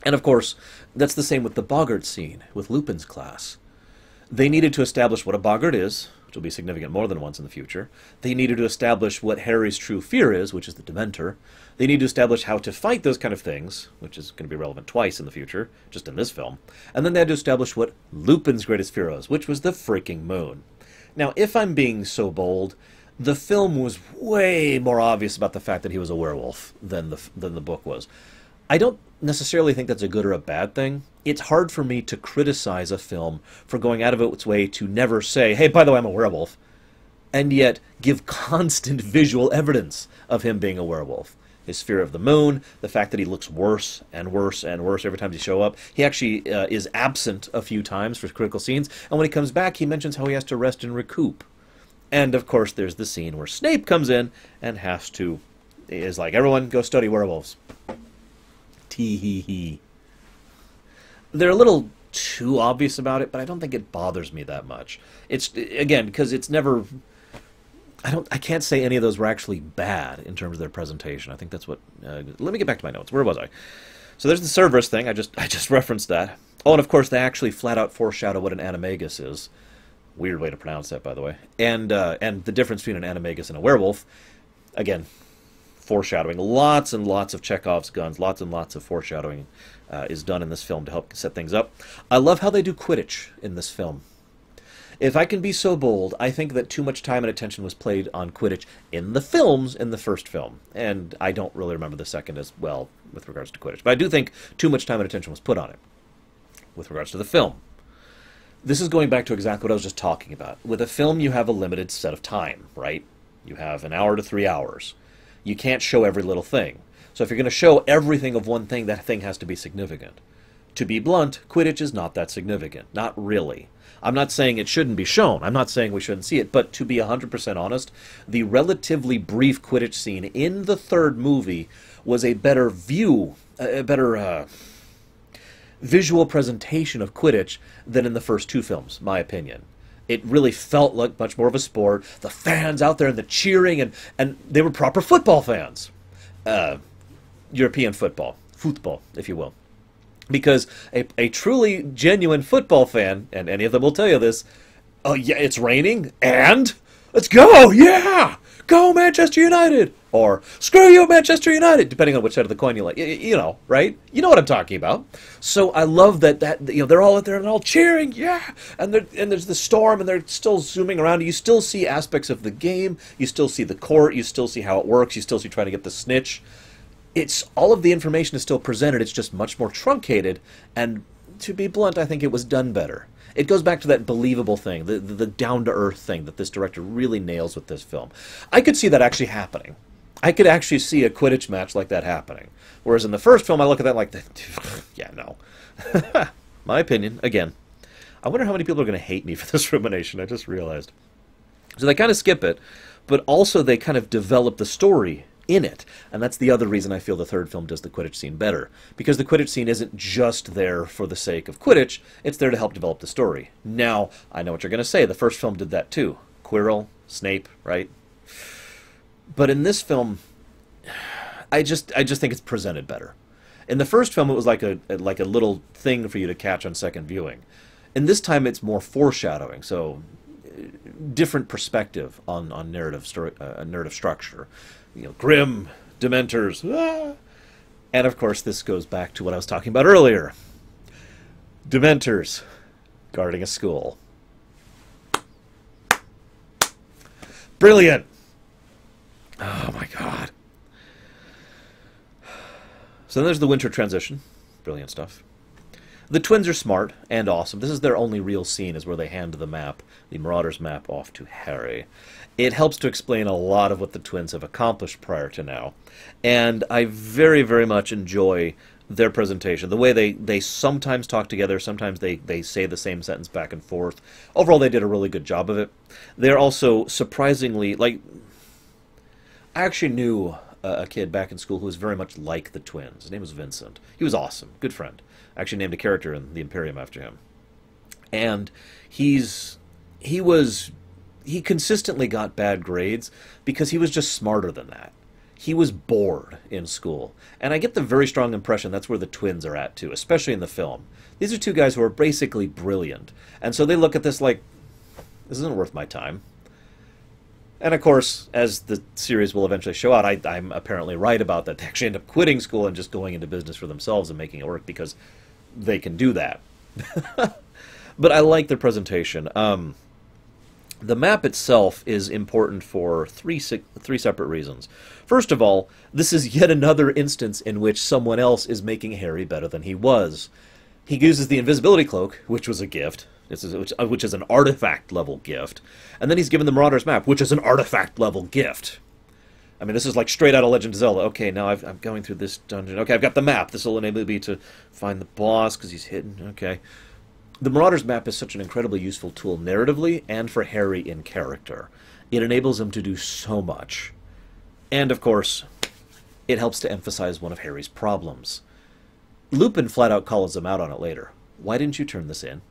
And, of course, that's the same with the Boggart scene, with Lupin's class. They needed to establish what a Boggart is, which will be significant more than once in the future. They needed to establish what Harry's true fear is, which is the Dementor. They need to establish how to fight those kind of things, which is going to be relevant twice in the future, just in this film. And then they had to establish what Lupin's greatest fear was, which was the freaking moon. Now, if I'm being so bold, The film was way more obvious about the fact that he was a werewolf than the book was. I don't necessarily think that's a good or a bad thing. It's hard for me to criticize a film for going out of its way to never say, hey, by the way, I'm a werewolf, and yet give constant visual evidence of him being a werewolf. His fear of the moon, the fact that he looks worse and worse and worse every time he shows up. He actually is absent a few times for critical scenes, and when he comes back, he mentions how he has to rest and recoup. And, of course, there's the scene where Snape comes in and is like, everyone, go study werewolves. Tee-hee-hee. They're a little too obvious about it, but I don't think it bothers me that much. It's, again, because it's never... I can't say any of those were actually bad in terms of their presentation. I think that's what... let me get back to my notes. Where was I? So there's the Cerberus thing. I just referenced that. Oh, and of course, they actually flat-out foreshadow what an animagus is. Weird way to pronounce that, by the way. And the difference between an animagus and a werewolf. Again, foreshadowing. Lots and lots of Chekhov's guns, lots and lots of foreshadowing is done in this film to help set things up. I love how they do Quidditch in this film. If I can be so bold, I think that too much time and attention was played on Quidditch in the films in the first film. And I don't really remember the second as well with regards to Quidditch. But I do think too much time and attention was put on it with regards to the film. This is going back to exactly what I was just talking about. With a film, you have a limited set of time, right? You have an hour to 3 hours. You can't show every little thing. So if you're going to show everything of one thing, that thing has to be significant. To be blunt, Quidditch is not that significant. Not really. I'm not saying it shouldn't be shown. I'm not saying we shouldn't see it. But to be 100% honest, the relatively brief Quidditch scene in the third movie was a better view, a better... visual presentation of Quidditch than in the first two films, my opinion. It really felt like much more of a sport. The fans out there and the cheering, and they were proper football fans. European football, if you will. Because a truly genuine football fan, and any of them will tell you this, oh yeah, it's raining, and let's go, yeah! Go Manchester United! Or, screw you, Manchester United! Depending on which side of the coin you like. You know, right? You know what I'm talking about. So I love that they're all out there and they're all cheering, yeah! And there's the storm and they're still zooming around. You still see aspects of the game. You still see the court. You still see how it works. You still see trying to get the snitch. All of the information is still presented. It's just much more truncated. And to be blunt, I think it was done better. It goes back to that believable thing, the down-to-earth thing that this director really nails with this film. I could see that actually happening. I could actually see a Quidditch match like that happening. Whereas in the first film, I look at that like, yeah, no. My opinion, again. I wonder how many people are going to hate me for this rumination, I just realized. So they kind of skip it, but also they kind of develop the story in it. And that's the other reason I feel the third film does the Quidditch scene better. Because the Quidditch scene isn't just there for the sake of Quidditch, it's there to help develop the story. Now, I know what you're going to say. The first film did that too. Quirrell, Snape, right? But in this film, I just think it's presented better. In the first film, it was like a little thing for you to catch on second viewing. And this time, it's more foreshadowing, so different perspective on narrative structure. You know, grim, Dementors, and of course, this goes back to what I was talking about earlier. Dementors guarding a school. Brilliant. Oh my god. So then there's the winter transition. Brilliant stuff. The twins are smart and awesome. This is their only real scene, is where they hand the map, the Marauders Map, off to Harry. It helps to explain a lot of what the twins have accomplished prior to now. And I very, very much enjoy their presentation. The way they sometimes talk together, sometimes they say the same sentence back and forth. Overall, they did a really good job of it. They're also surprisingly, like... I actually knew a kid back in school who was very much like the twins. His name was Vincent. He was awesome. Good friend. I actually named a character in the Imperium after him. And he consistently got bad grades because he was just smarter than that. He was bored in school. And I get the very strong impression that's where the twins are at, too, especially in the film. These are two guys who are basically brilliant. And so they look at this like, this isn't worth my time. And, of course, as the series will eventually show out, I'm apparently right about that. They actually end up quitting school and just going into business for themselves and making it work because they can do that. But I like their presentation. The map itself is important for three separate reasons. First of all, this is yet another instance in which someone else is making Harry better than he was. He uses the invisibility cloak, which was a gift, which is an artifact-level gift, and then he's given the Marauders Map, which is an artifact-level gift. I mean, this is like straight out of Legend of Zelda. Okay, now I'm going through this dungeon. Okay, I've got the map. This will enable me to find the boss because he's hidden. Okay. The Marauders Map is such an incredibly useful tool narratively and for Harry in character. It enables him to do so much. And, of course, it helps to emphasize one of Harry's problems. Lupin flat out calls him out on it later. Why didn't you turn this in?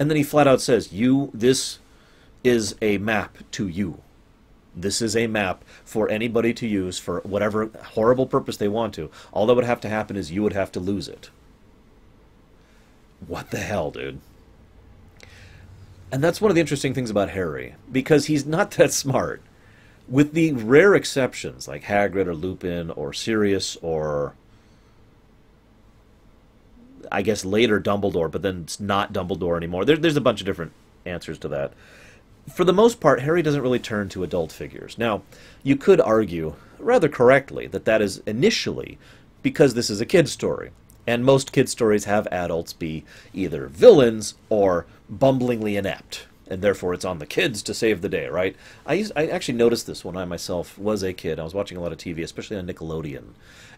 And then he flat out says, this is a map to you. This is a map for anybody to use for whatever horrible purpose they want to. All that would have to happen is you would have to lose it. What the hell, dude? And that's one of the interesting things about Harry, because he's not that smart. With the rare exceptions, like Hagrid or Lupin or Sirius or, I guess, later Dumbledore, but then it's not Dumbledore anymore. There's a bunch of different answers to that. For the most part, Harry doesn't really turn to adult figures. Now, you could argue, rather correctly, that that is initially because this is a kid's story. And most kids' stories have adults be either villains or bumblingly inept. And therefore it's on the kids to save the day, right? I actually noticed this when I myself was a kid. I was watching a lot of TV, especially on Nickelodeon.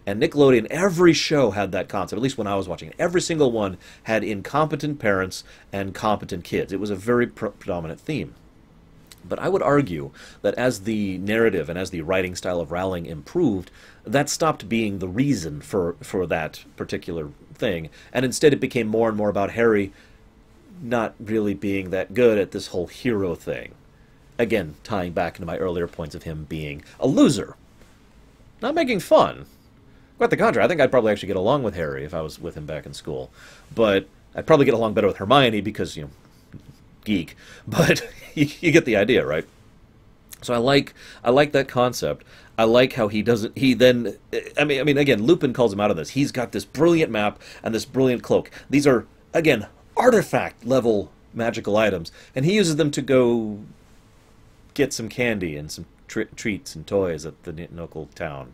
And Nickelodeon, every show had that concept, at least when I was watching it. Every single one had incompetent parents and competent kids. It was a very predominant theme. But I would argue that as the narrative and as the writing style of Rowling improved, that stopped being the reason for that particular thing. And instead it became more and more about Harry not really being that good at this whole hero thing. Again, tying back into my earlier points of him being a loser. Not making fun. Quite the contrary, I think I'd probably actually get along with Harry if I was with him back in school. But I'd probably get along better with Hermione because, you know, geek. But you get the idea, right? So I like that concept. I like how he doesn't, he then, I mean, again, Lupin calls him out of this. He's got this brilliant map and this brilliant cloak. These are, again, artifact-level magical items, and he uses them to go get some candy and some treats and toys at the local town.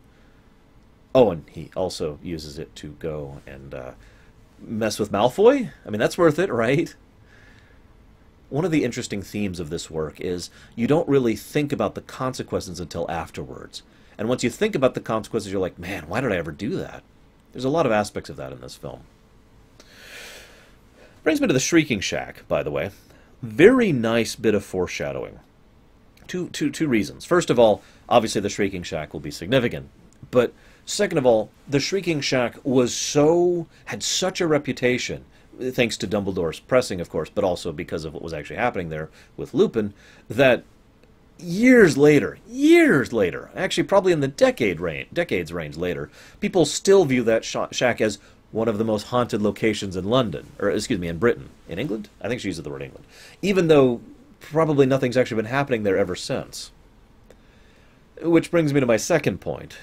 Oh, and he also uses it to go and mess with Malfoy? I mean, that's worth it, right? One of the interesting themes of this work is you don't really think about the consequences until afterwards. And once you think about the consequences, you're like, man, why did I ever do that? There's a lot of aspects of that in this film. Brings me to the Shrieking Shack, by the way. Very nice bit of foreshadowing. Two reasons. First of all, obviously the Shrieking Shack will be significant. But second of all, the Shrieking Shack had such a reputation, thanks to Dumbledore's pressing, of course, but also because of what was actually happening there with Lupin, that years later, actually probably in the decades range later, people still view that shack as one of the most haunted locations in London, or excuse me, in Britain. In England? I think she uses the word England. Even though probably nothing's actually been happening there ever since. Which brings me to my second point.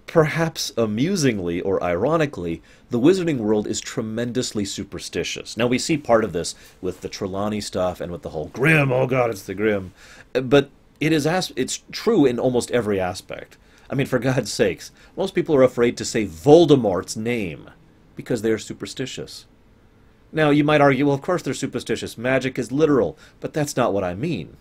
Perhaps amusingly or ironically, the Wizarding World is tremendously superstitious. Now, we see part of this with the Trelawney stuff and with the whole Grim, oh god, it's the Grim. But it's true in almost every aspect. I mean, for God's sakes, most people are afraid to say Voldemort's name because they are superstitious. Now, you might argue, well, of course they're superstitious. Magic is literal, but that's not what I mean.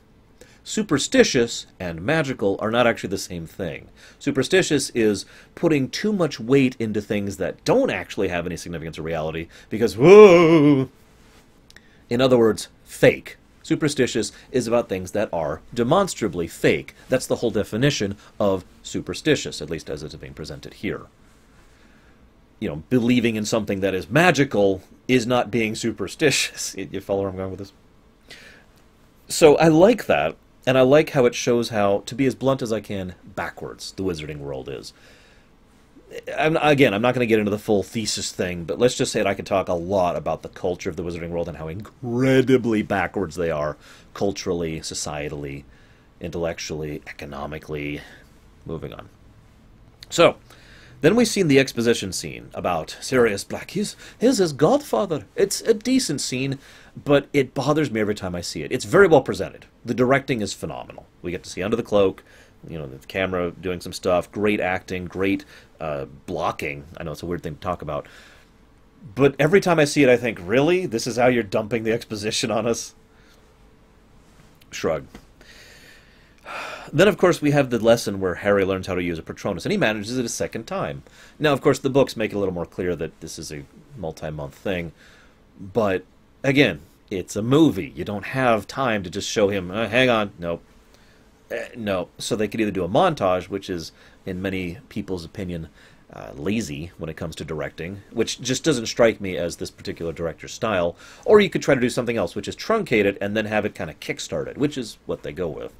Superstitious and magical are not actually the same thing. Superstitious is putting too much weight into things that don't actually have any significance or reality because, whoa! In other words, fake. Superstitious is about things that are demonstrably fake. That's the whole definition of superstitious, at least as it's being presented here. You know, believing in something that is magical is not being superstitious. You follow where I'm going with this? So I like that. And I like how it shows how, to be as blunt as I can, backwards the Wizarding World is. Again, I'm not going to get into the full thesis thing, but let's just say that I could talk a lot about the culture of the Wizarding World and how incredibly backwards they are, culturally, societally, intellectually, economically. Moving on. So, Then we've seen the exposition scene about Sirius Black. He's his godfather. It's a decent scene, but it bothers me every time I see it. It's very well presented. The directing is phenomenal. We get to see under the cloak, you know, the camera doing some stuff, great acting, great blocking. I know it's a weird thing to talk about. But every time I see it, I think, really? This is how you're dumping the exposition on us? Shrug. Then, of course, we have the lesson where Harry learns how to use a Patronus, and he manages it a second time. Now, of course, the books make it a little more clear that this is a multi-month thing. But, again, it's a movie. You don't have time to just show him, hang on, nope. No. So they could either do a montage, which is, in many people's opinion, lazy when it comes to directing, which just doesn't strike me as this particular director's style, or you could try to do something else, which is truncate it and then have it kind of kick-started, which is what they go with.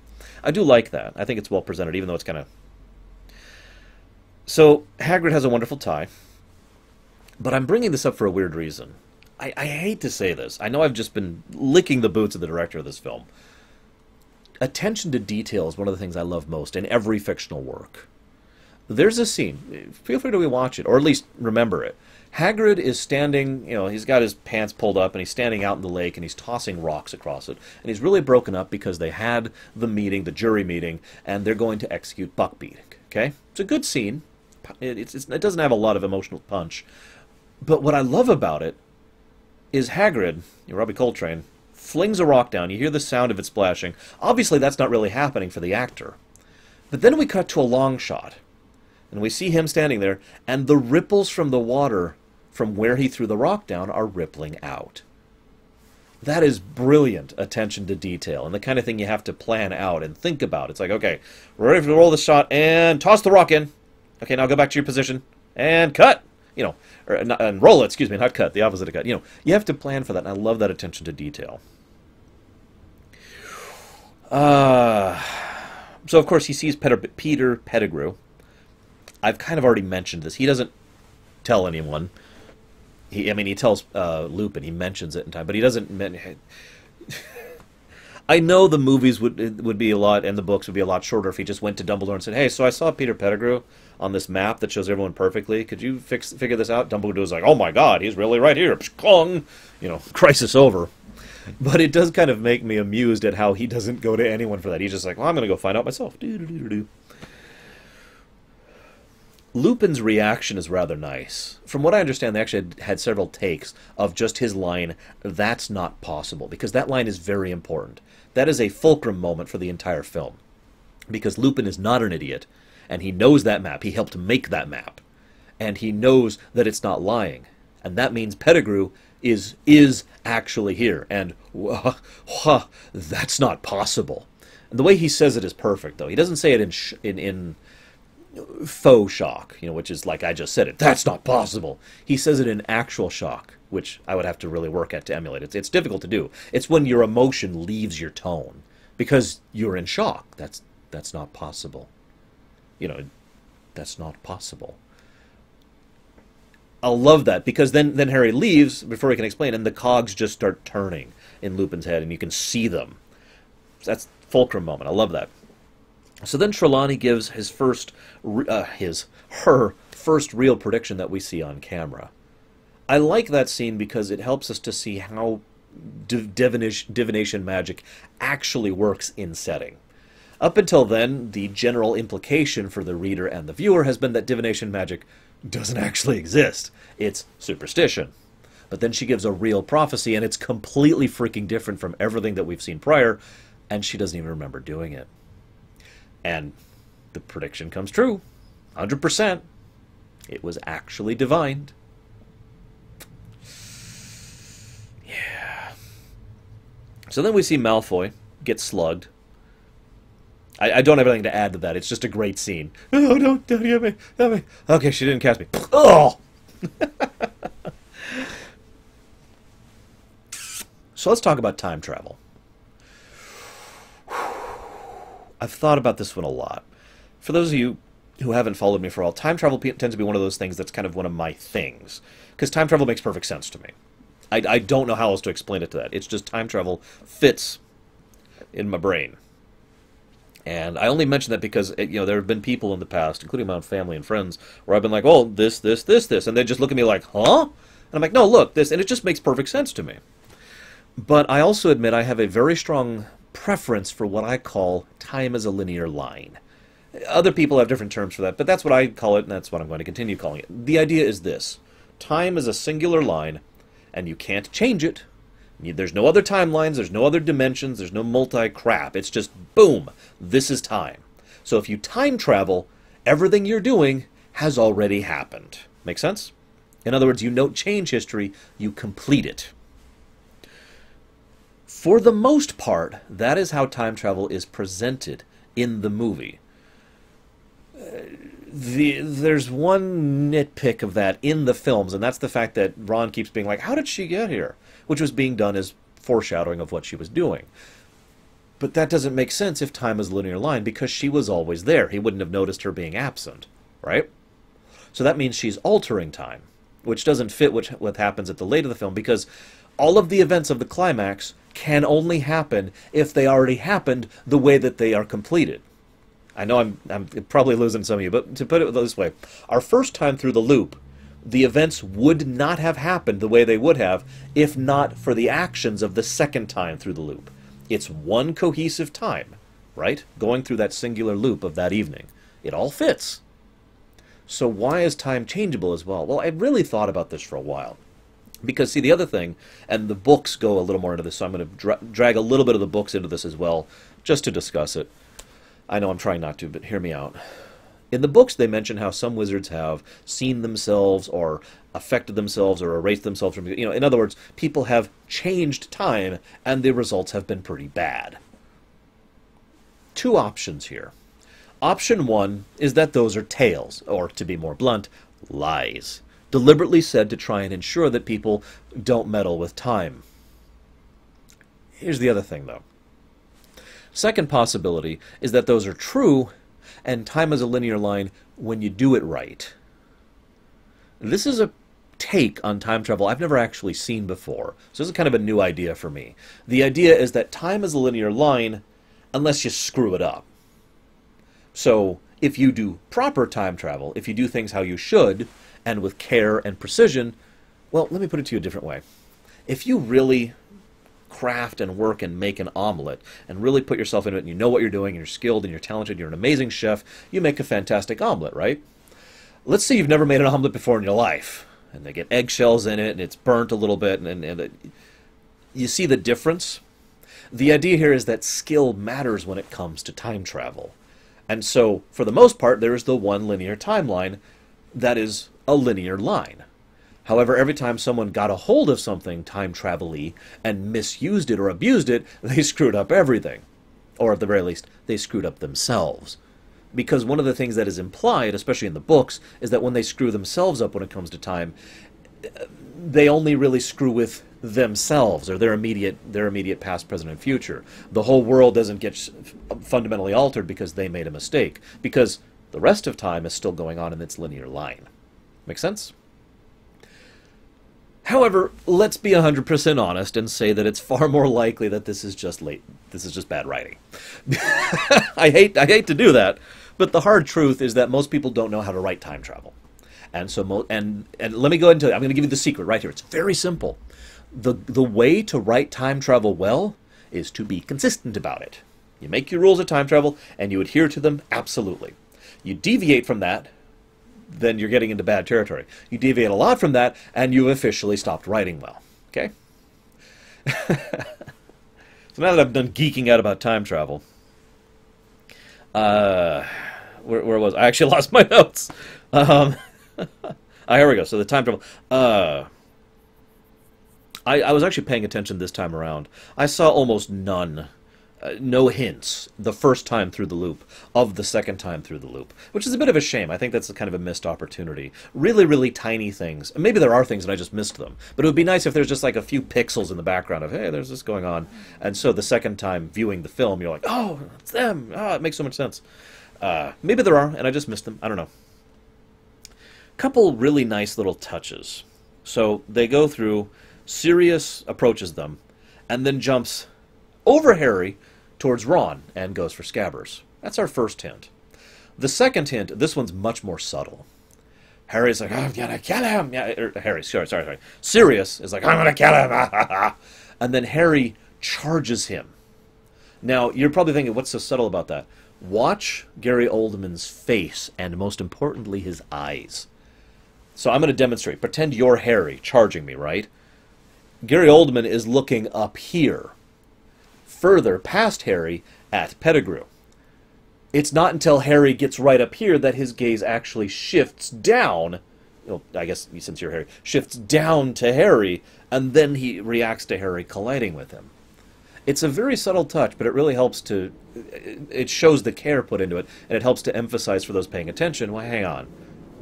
I do like that. I think it's well presented, even though it's kind of... So, Hagrid has a wonderful tie, but I'm bringing this up for a weird reason. I hate to say this. I know I've just been licking the boots of the director of this film. Attention to detail is one of the things I love most in every fictional work. There's a scene, feel free to rewatch it, or at least remember it. Hagrid is standing, you know, he's got his pants pulled up, and he's standing out in the lake, and he's tossing rocks across it. And he's really broken up because they had the meeting, the jury meeting, and they're going to execute Buckbeak, okay? It's a good scene. It doesn't have a lot of emotional punch. But what I love about it is Hagrid, Robbie Coltrane, flings a rock down. You hear the sound of it splashing. Obviously, that's not really happening for the actor. But then we cut to a long shot. And we see him standing there, and the ripples from the water from where he threw the rock down are rippling out. That is brilliant attention to detail, and the kind of thing you have to plan out and think about. It's like, okay, we're ready to roll the shot, and toss the rock in. Okay, now go back to your position, and cut. You know, and roll it, excuse me, not cut, the opposite of cut. You know, you have to plan for that, and I love that attention to detail. So, of course, he sees Peter Pettigrew. I've kind of already mentioned this. He doesn't tell anyone. He tells Lupin. He mentions it in time, but he doesn't. I know the movies would be a lot, and the books would be a lot shorter if he just went to Dumbledore and said, "Hey, so I saw Peter Pettigrew on this map that shows everyone perfectly. Could you figure this out?" Dumbledore's like, "Oh my God, he's really right here." Psh-kong! You know, crisis over. But it does kind of make me amused at how he doesn't go to anyone for that. He's just like, "Well, I'm going to go find out myself." Do-do-do-do-do. Lupin's reaction is rather nice. From what I understand, they actually had several takes of just his line, "That's not possible," because that line is very important. That is a fulcrum moment for the entire film. Because Lupin is not an idiot, and he knows that map. He helped make that map. And he knows that it's not lying. And that means Pettigrew is actually here. And, that's not possible. And the way he says it is perfect, though. He doesn't say it in faux shock, you know, which is like I just said it. That's not possible. He says it in actual shock, which I would have to really work at to emulate. It's difficult to do. It's when your emotion leaves your tone because you're in shock. That's not possible. You know, that's not possible. I'll love that because then Harry leaves before he can explain, and the cogs just start turning in Lupin's head, and you can see them. That's fulcrum moment. I love that. So then Trelawney gives her first real prediction that we see on camera. I like that scene because it helps us to see how divination magic actually works in setting. Up until then, the general implication for the reader and the viewer has been that divination magic doesn't actually exist. It's superstition. But then she gives a real prophecy, and it's completely freaking different from everything that we've seen prior, and she doesn't even remember doing it. And the prediction comes true. 100%. It was actually divined. Yeah. So then we see Malfoy get slugged. I don't have anything to add to that. It's just a great scene. Oh, don't get me. Help me. Okay, she didn't cast me. Oh! So let's talk about time travel. I've thought about this one a lot. For those of you who haven't followed me for a while, time travel tends to be one of those things that's kind of one of my things. Because time travel makes perfect sense to me. I don't know how else to explain it to that. It's just time travel fits in my brain. And I only mention that because, there have been people in the past, including my own family and friends, where I've been like, oh, this, and they just look at me like, huh? And I'm like, no, look, this, and it just makes perfect sense to me. But I also admit I have a very strong preference for what I call time as a linear line. Other people have different terms for that, but that's what I call it, and that's what I'm going to continue calling it. The idea is this. Time is a singular line, and you can't change it. There's no other timelines, there's no other dimensions, there's no multi-crap. It's just, boom, this is time. So if you time travel, everything you're doing has already happened. Make sense? In other words, you don't change history, you complete it. For the most part, that is how time travel is presented in the movie. There's one nitpick of that in the films, and that's the fact that Ron keeps being like, how did she get here? Which was being done as foreshadowing of what she was doing. But that doesn't make sense if time is a linear line, because she was always there. He wouldn't have noticed her being absent, right? So that means she's altering time, which doesn't fit what happens at the late of the film, because all of the events of the climax can only happen if they already happened the way that they are completed. I know I'm probably losing some of you, but to put it this way, our first time through the loop, the events would not have happened the way they would have if not for the actions of the second time through the loop. It's one cohesive time, right? Going through that singular loop of that evening. It all fits. So why is time changeable as well? Well, I really thought about this for a while. Because, see, the other thing, and the books go a little more into this, so I'm going to drag a little bit of the books into this as well, just to discuss it. I know I'm trying not to, but hear me out. In the books, they mention how some wizards have seen themselves or affected themselves or erased themselves from... in other words, people have changed time, and the results have been pretty bad. Two options here. Option one is that those are tales, or, to be more blunt, lies. Deliberately said to try and ensure that people don't meddle with time. Here's the other thing, though. Second possibility is that those are true, and time is a linear line when you do it right. This is a take on time travel I've never actually seen before, so this is kind of a new idea for me. The idea is that time is a linear line unless you screw it up. So, if you do proper time travel, if you do things how you should, and with care and precision, well, let me put it to you a different way. If you really craft and work and make an omelet, and really put yourself into it, and you know what you're doing, and you're skilled, and you're talented, you're an amazing chef, you make a fantastic omelet, right? Let's say you've never made an omelet before in your life, and they get eggshells in it, and it's burnt a little bit, and you see the difference? The idea here is that skill matters when it comes to time travel. And so, for the most part, there is the one linear timeline that is a linear line. However, every time someone got a hold of something time travel-y and misused it or abused it, they screwed up everything. Or at the very least, they screwed up themselves. Because one of the things that is implied, especially in the books, is that when they screw themselves up when it comes to time, they only really screw with themselves or their immediate past, present, and future. The whole world doesn't get fundamentally altered because they made a mistake. Because the rest of time is still going on in its linear line. Make sense? However, let's be 100% honest and say that it's far more likely that this is just bad writing. I hate to do that, but the hard truth is that most people don't know how to write time travel. And so and let me go ahead and tell you, I'm going to give you the secret right here. It's very simple. The way to write time travel well is to be consistent about it. You make your rules of time travel and you adhere to them absolutely. You deviate from that, then you're getting into bad territory. You deviate a lot from that, and you've officially stopped writing well. Okay? So now that I've done geeking out about time travel, where was I? Actually lost my notes. Here we go. So the time travel. I was actually paying attention this time around. I saw almost none. No hints the first time through the loop of the second time through the loop, which is a bit of a shame. I think that's kind of a missed opportunity. Really, really tiny things. Maybe there are things and I just missed them, but it would be nice if there's just like a few pixels in the background of, hey, there's this going on. And so the second time viewing the film, you're like, oh, it's them. Oh, it makes so much sense. Maybe there are, and I just missed them. I don't know. Couple really nice little touches. So they go through, Sirius approaches them, and then jumps over Harry towards Ron and goes for Scabbers. That's our first hint. The second hint, this one's much more subtle. Harry's like, I'm gonna kill him. Yeah, Harry, sorry. Sirius is like, I'm gonna kill him. And then Harry charges him. Now, you're probably thinking, what's so subtle about that? Watch Gary Oldman's face, and most importantly, his eyes. So I'm going to demonstrate. Pretend you're Harry charging me, right? Gary Oldman is looking up here, further past Harry at Pettigrew. It's not until Harry gets right up here that his gaze actually shifts down. Well, I guess since you're Harry, shifts down to Harry, and then he reacts to Harry colliding with him. It's a very subtle touch, but it really helps to... It shows the care put into it, and it helps to emphasize for those paying attention, well, hang on.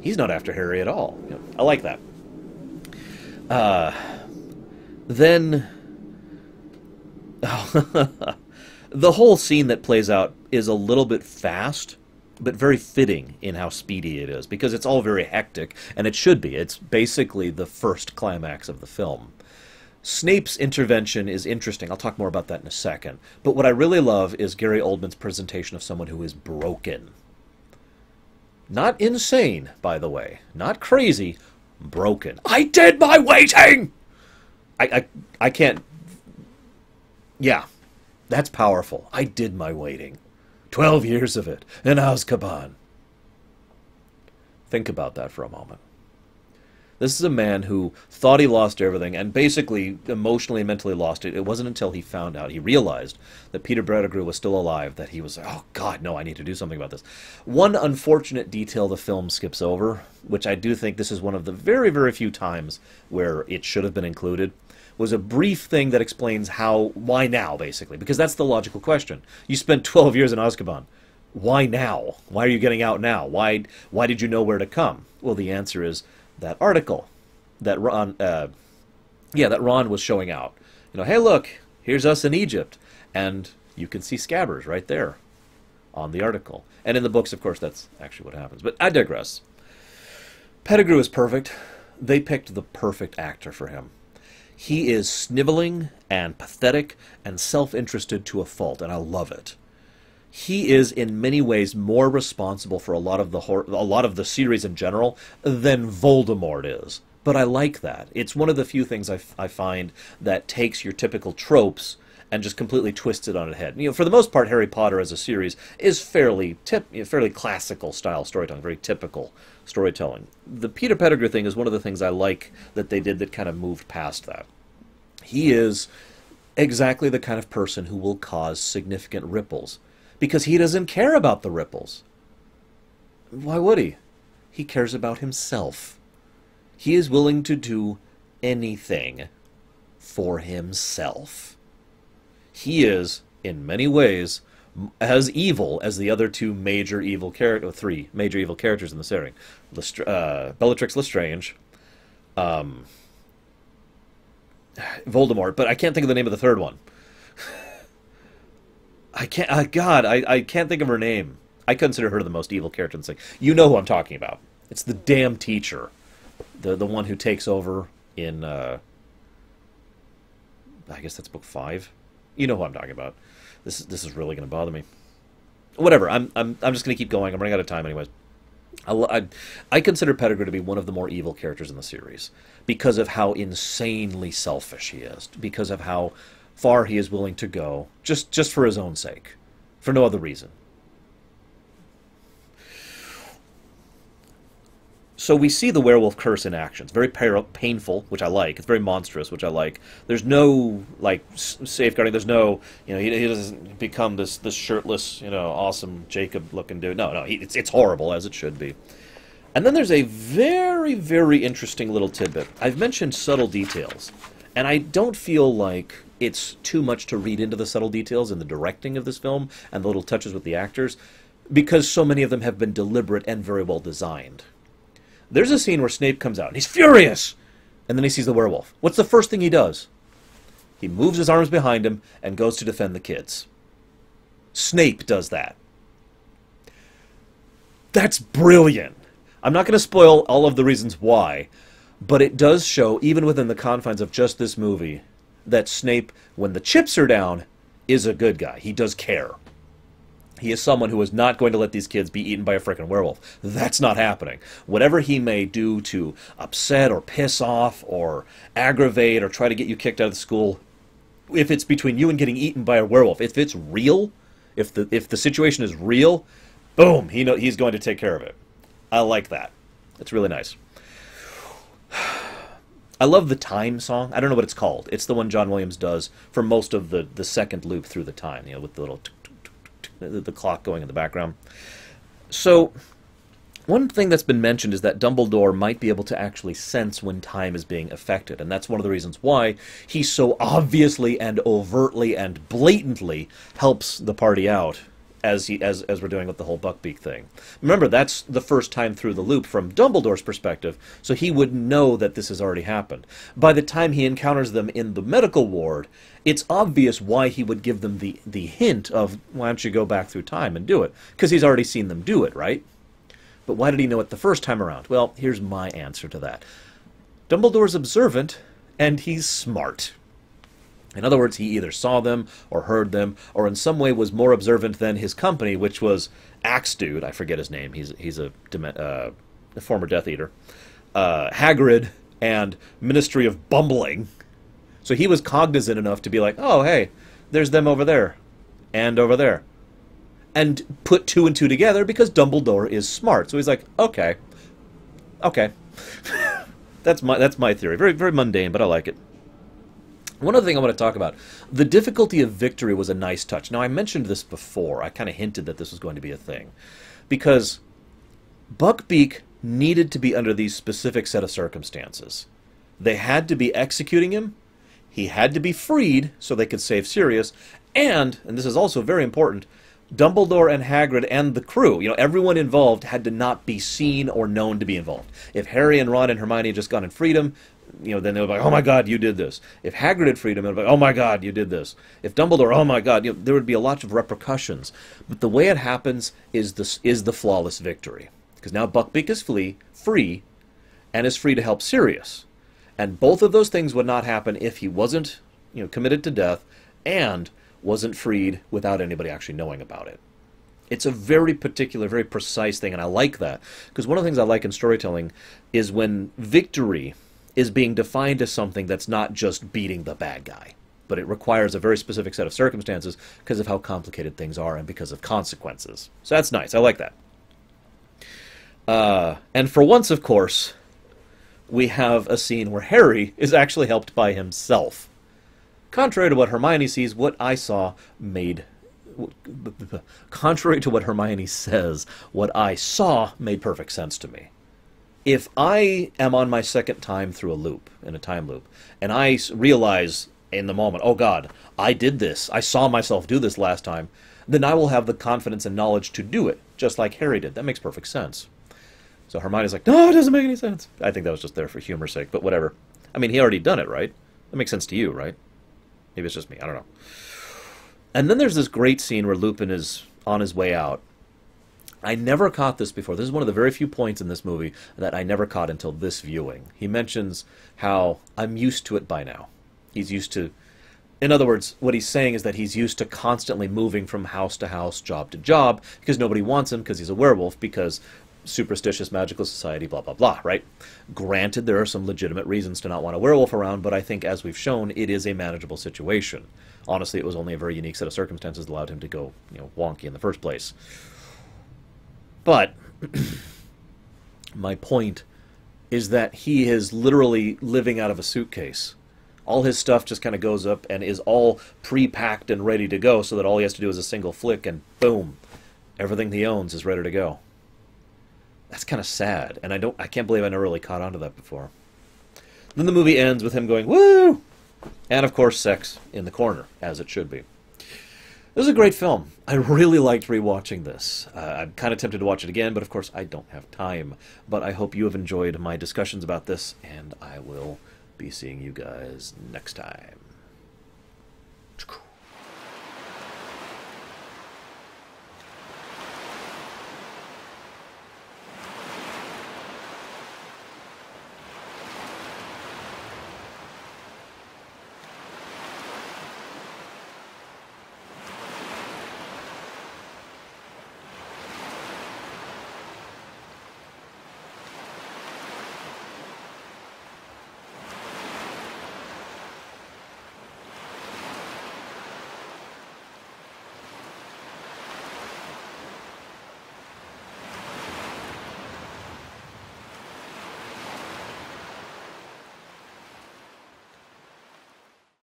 He's not after Harry at all. You know, I like that. Then... the whole scene that plays out is a little bit fast, but very fitting in how speedy it is, because it's all very hectic, and it should be. It's basically the first climax of the film. Snape's intervention is interesting. I'll talk more about that in a second. But what I really love is Gary Oldman's presentation of someone who is broken. Not insane, by the way. Not crazy. Broken. I did my waiting! I can't... Yeah. That's powerful. I did my waiting. 12 years of it. In Azkaban. Think about that for a moment. This is a man who thought he lost everything and basically emotionally and mentally lost it. It wasn't until he found out, he realized that Peter Pettigrew was still alive, that he was like, oh God, no, I need to do something about this. One unfortunate detail the film skips over, which I do think this is one of the very, very few times where it should have been included, was a brief thing that explains why now, basically, because that's the logical question. You spent 12 years in Azkaban. Why now? Why are you getting out now? Why did you know where to come? Well, the answer is that article that Ron was showing out. You know, hey, look, here's us in Egypt, and you can see Scabbers right there on the article. And in the books, of course, that's actually what happens. But I digress. Pettigrew is perfect. They picked the perfect actor for him. He is sniveling and pathetic and self-interested to a fault, and I love it. He is in many ways more responsible for a lot of the series in general than Voldemort is. But I like that. It's one of the few things I find that takes your typical tropes and just completely twists it on its head. You know, for the most part, Harry Potter as a series is fairly classical style storytelling, very typical storytelling. The Peter Pettigrew thing is one of the things I like that they did that kind of moved past that. He is exactly the kind of person who will cause significant ripples, because he doesn't care about the ripples. Why would he? He cares about himself. He is willing to do anything for himself. He is, in many ways, as evil as the other three major evil characters in the series. Bellatrix Lestrange, Voldemort, but I can't think of the name of the third one. I can't think of her name. I consider her the most evil character in the thing. You know who I'm talking about. It's the damn teacher. The one who takes over in, I guess that's book 5. You know who I'm talking about. This is really going to bother me. Whatever, I'm just going to keep going. I'm running out of time anyways. I consider Pettigrew to be one of the more evil characters in the series because of how insanely selfish he is, because of how far he is willing to go, just for his own sake, for no other reason. So we see the werewolf curse in action. It's very painful, which I like. It's very monstrous, which I like. There's no safeguarding. There's no, he doesn't become this shirtless, awesome Jacob-looking dude. No, it's horrible, as it should be. And then there's a very, very interesting little tidbit. I've mentioned subtle details, and I don't feel like it's too much to read into the subtle details in the directing of this film and the little touches with the actors, because so many of them have been deliberate and very well designed. There's a scene where Snape comes out, and he's furious! And then he sees the werewolf. What's the first thing he does? He moves his arms behind him and goes to defend the kids. Snape does that. That's brilliant! I'm not going to spoil all of the reasons why, but it does show, even within the confines of just this movie, that Snape, when the chips are down, is a good guy. He does care. He is someone who is not going to let these kids be eaten by a frickin' werewolf. That's not happening. Whatever he may do to upset or piss off or aggravate or try to get you kicked out of the school, if it's between you and getting eaten by a werewolf, if it's real, if the situation is real, boom, he's going to take care of it. I like that. It's really nice. I love the time song. I don't know what it's called. It's the one John Williams does for most of the second loop through the time, with the little the clock going in the background. So, one thing that's been mentioned is that Dumbledore might be able to actually sense when time is being affected, and that's one of the reasons why he so obviously and overtly and blatantly helps the party out as we're doing with the whole Buckbeak thing. Remember, that's the first time through the loop from Dumbledore's perspective, so he would know that this has already happened. By the time he encounters them in the medical ward, it's obvious why he would give them the hint of, why don't you go back through time and do it? Because he's already seen them do it, right? But why did he know it the first time around? Well, here's my answer to that. Dumbledore's observant, and he's smart. In other words, he either saw them or heard them, or in some way was more observant than his company, which was Axe Dude. I forget his name. He's a former Death Eater. Hagrid and Ministry of Bumbling. So he was cognizant enough to be like, oh, hey, there's them over there and over there. And put two and two together because Dumbledore is smart. So he's like, okay. That's my theory. Very, very mundane, but I like it. One other thing I want to talk about. The difficulty of victory was a nice touch. Now, I mentioned this before. I kind of hinted that this was going to be a thing. Because Buckbeak needed to be under these specific set of circumstances. They had to be executing him. He had to be freed so they could save Sirius. And this is also very important, Dumbledore and Hagrid and the crew, everyone involved had to not be seen or known to be involved. If Harry and Ron and Hermione had just gone and freed him, then they would be like, oh my god, you did this. If Hagrid had freed him, it would be like, oh my god, you did this. If Dumbledore, oh my god, there would be a lot of repercussions. But the way it happens is the flawless victory. Because now Buckbeak is free, and is free to help Sirius. And both of those things would not happen if he wasn't, committed to death, and wasn't freed without anybody actually knowing about it. It's a very particular, very precise thing, and I like that. Because one of the things I like in storytelling is when victory is being defined as something that's not just beating the bad guy, but it requires a very specific set of circumstances because of how complicated things are and because of consequences. So that's nice. I like that. And for once, of course, we have a scene where Harry is actually helped by himself. Contrary to what Hermione sees, what I saw made... Contrary to what Hermione says, what I saw made perfect sense to me. If I am on my second time through a loop, in a time loop, and I realize in the moment, oh god, I did this, I saw myself do this last time, then I will have the confidence and knowledge to do it, just like Harry did. That makes perfect sense. So Hermione's like, no, it doesn't make any sense. I think that was just there for humor's sake, but whatever. I mean, he already done it, right? That makes sense to you, right? Maybe it's just me, I don't know. And then there's this great scene where Lupin is on his way out. I never caught this before. This is one of the very few points in this movie that I never caught until this viewing. He mentions how I'm used to it by now. He's used to... In other words, what he's saying is that he's used to constantly moving from house to house, job to job, because nobody wants him because he's a werewolf, because superstitious magical society, blah, blah, blah, right? Granted, there are some legitimate reasons to not want a werewolf around, but I think, as we've shown, it is a manageable situation. Honestly, it was only a very unique set of circumstances that allowed him to go, wonky in the first place. But my point is that he is literally living out of a suitcase. All his stuff just kind of goes up and is all pre-packed and ready to go, so that all he has to do is a single flick and boom, everything he owns is ready to go. That's kind of sad, and I can't believe I never really caught on to that before. Then the movie ends with him going, woo! And of course, sex in the corner, as it should be. This is a great film. I really liked rewatching this. I'm kind of tempted to watch it again, but of course I don't have time. But I hope you have enjoyed my discussions about this, and I will be seeing you guys next time.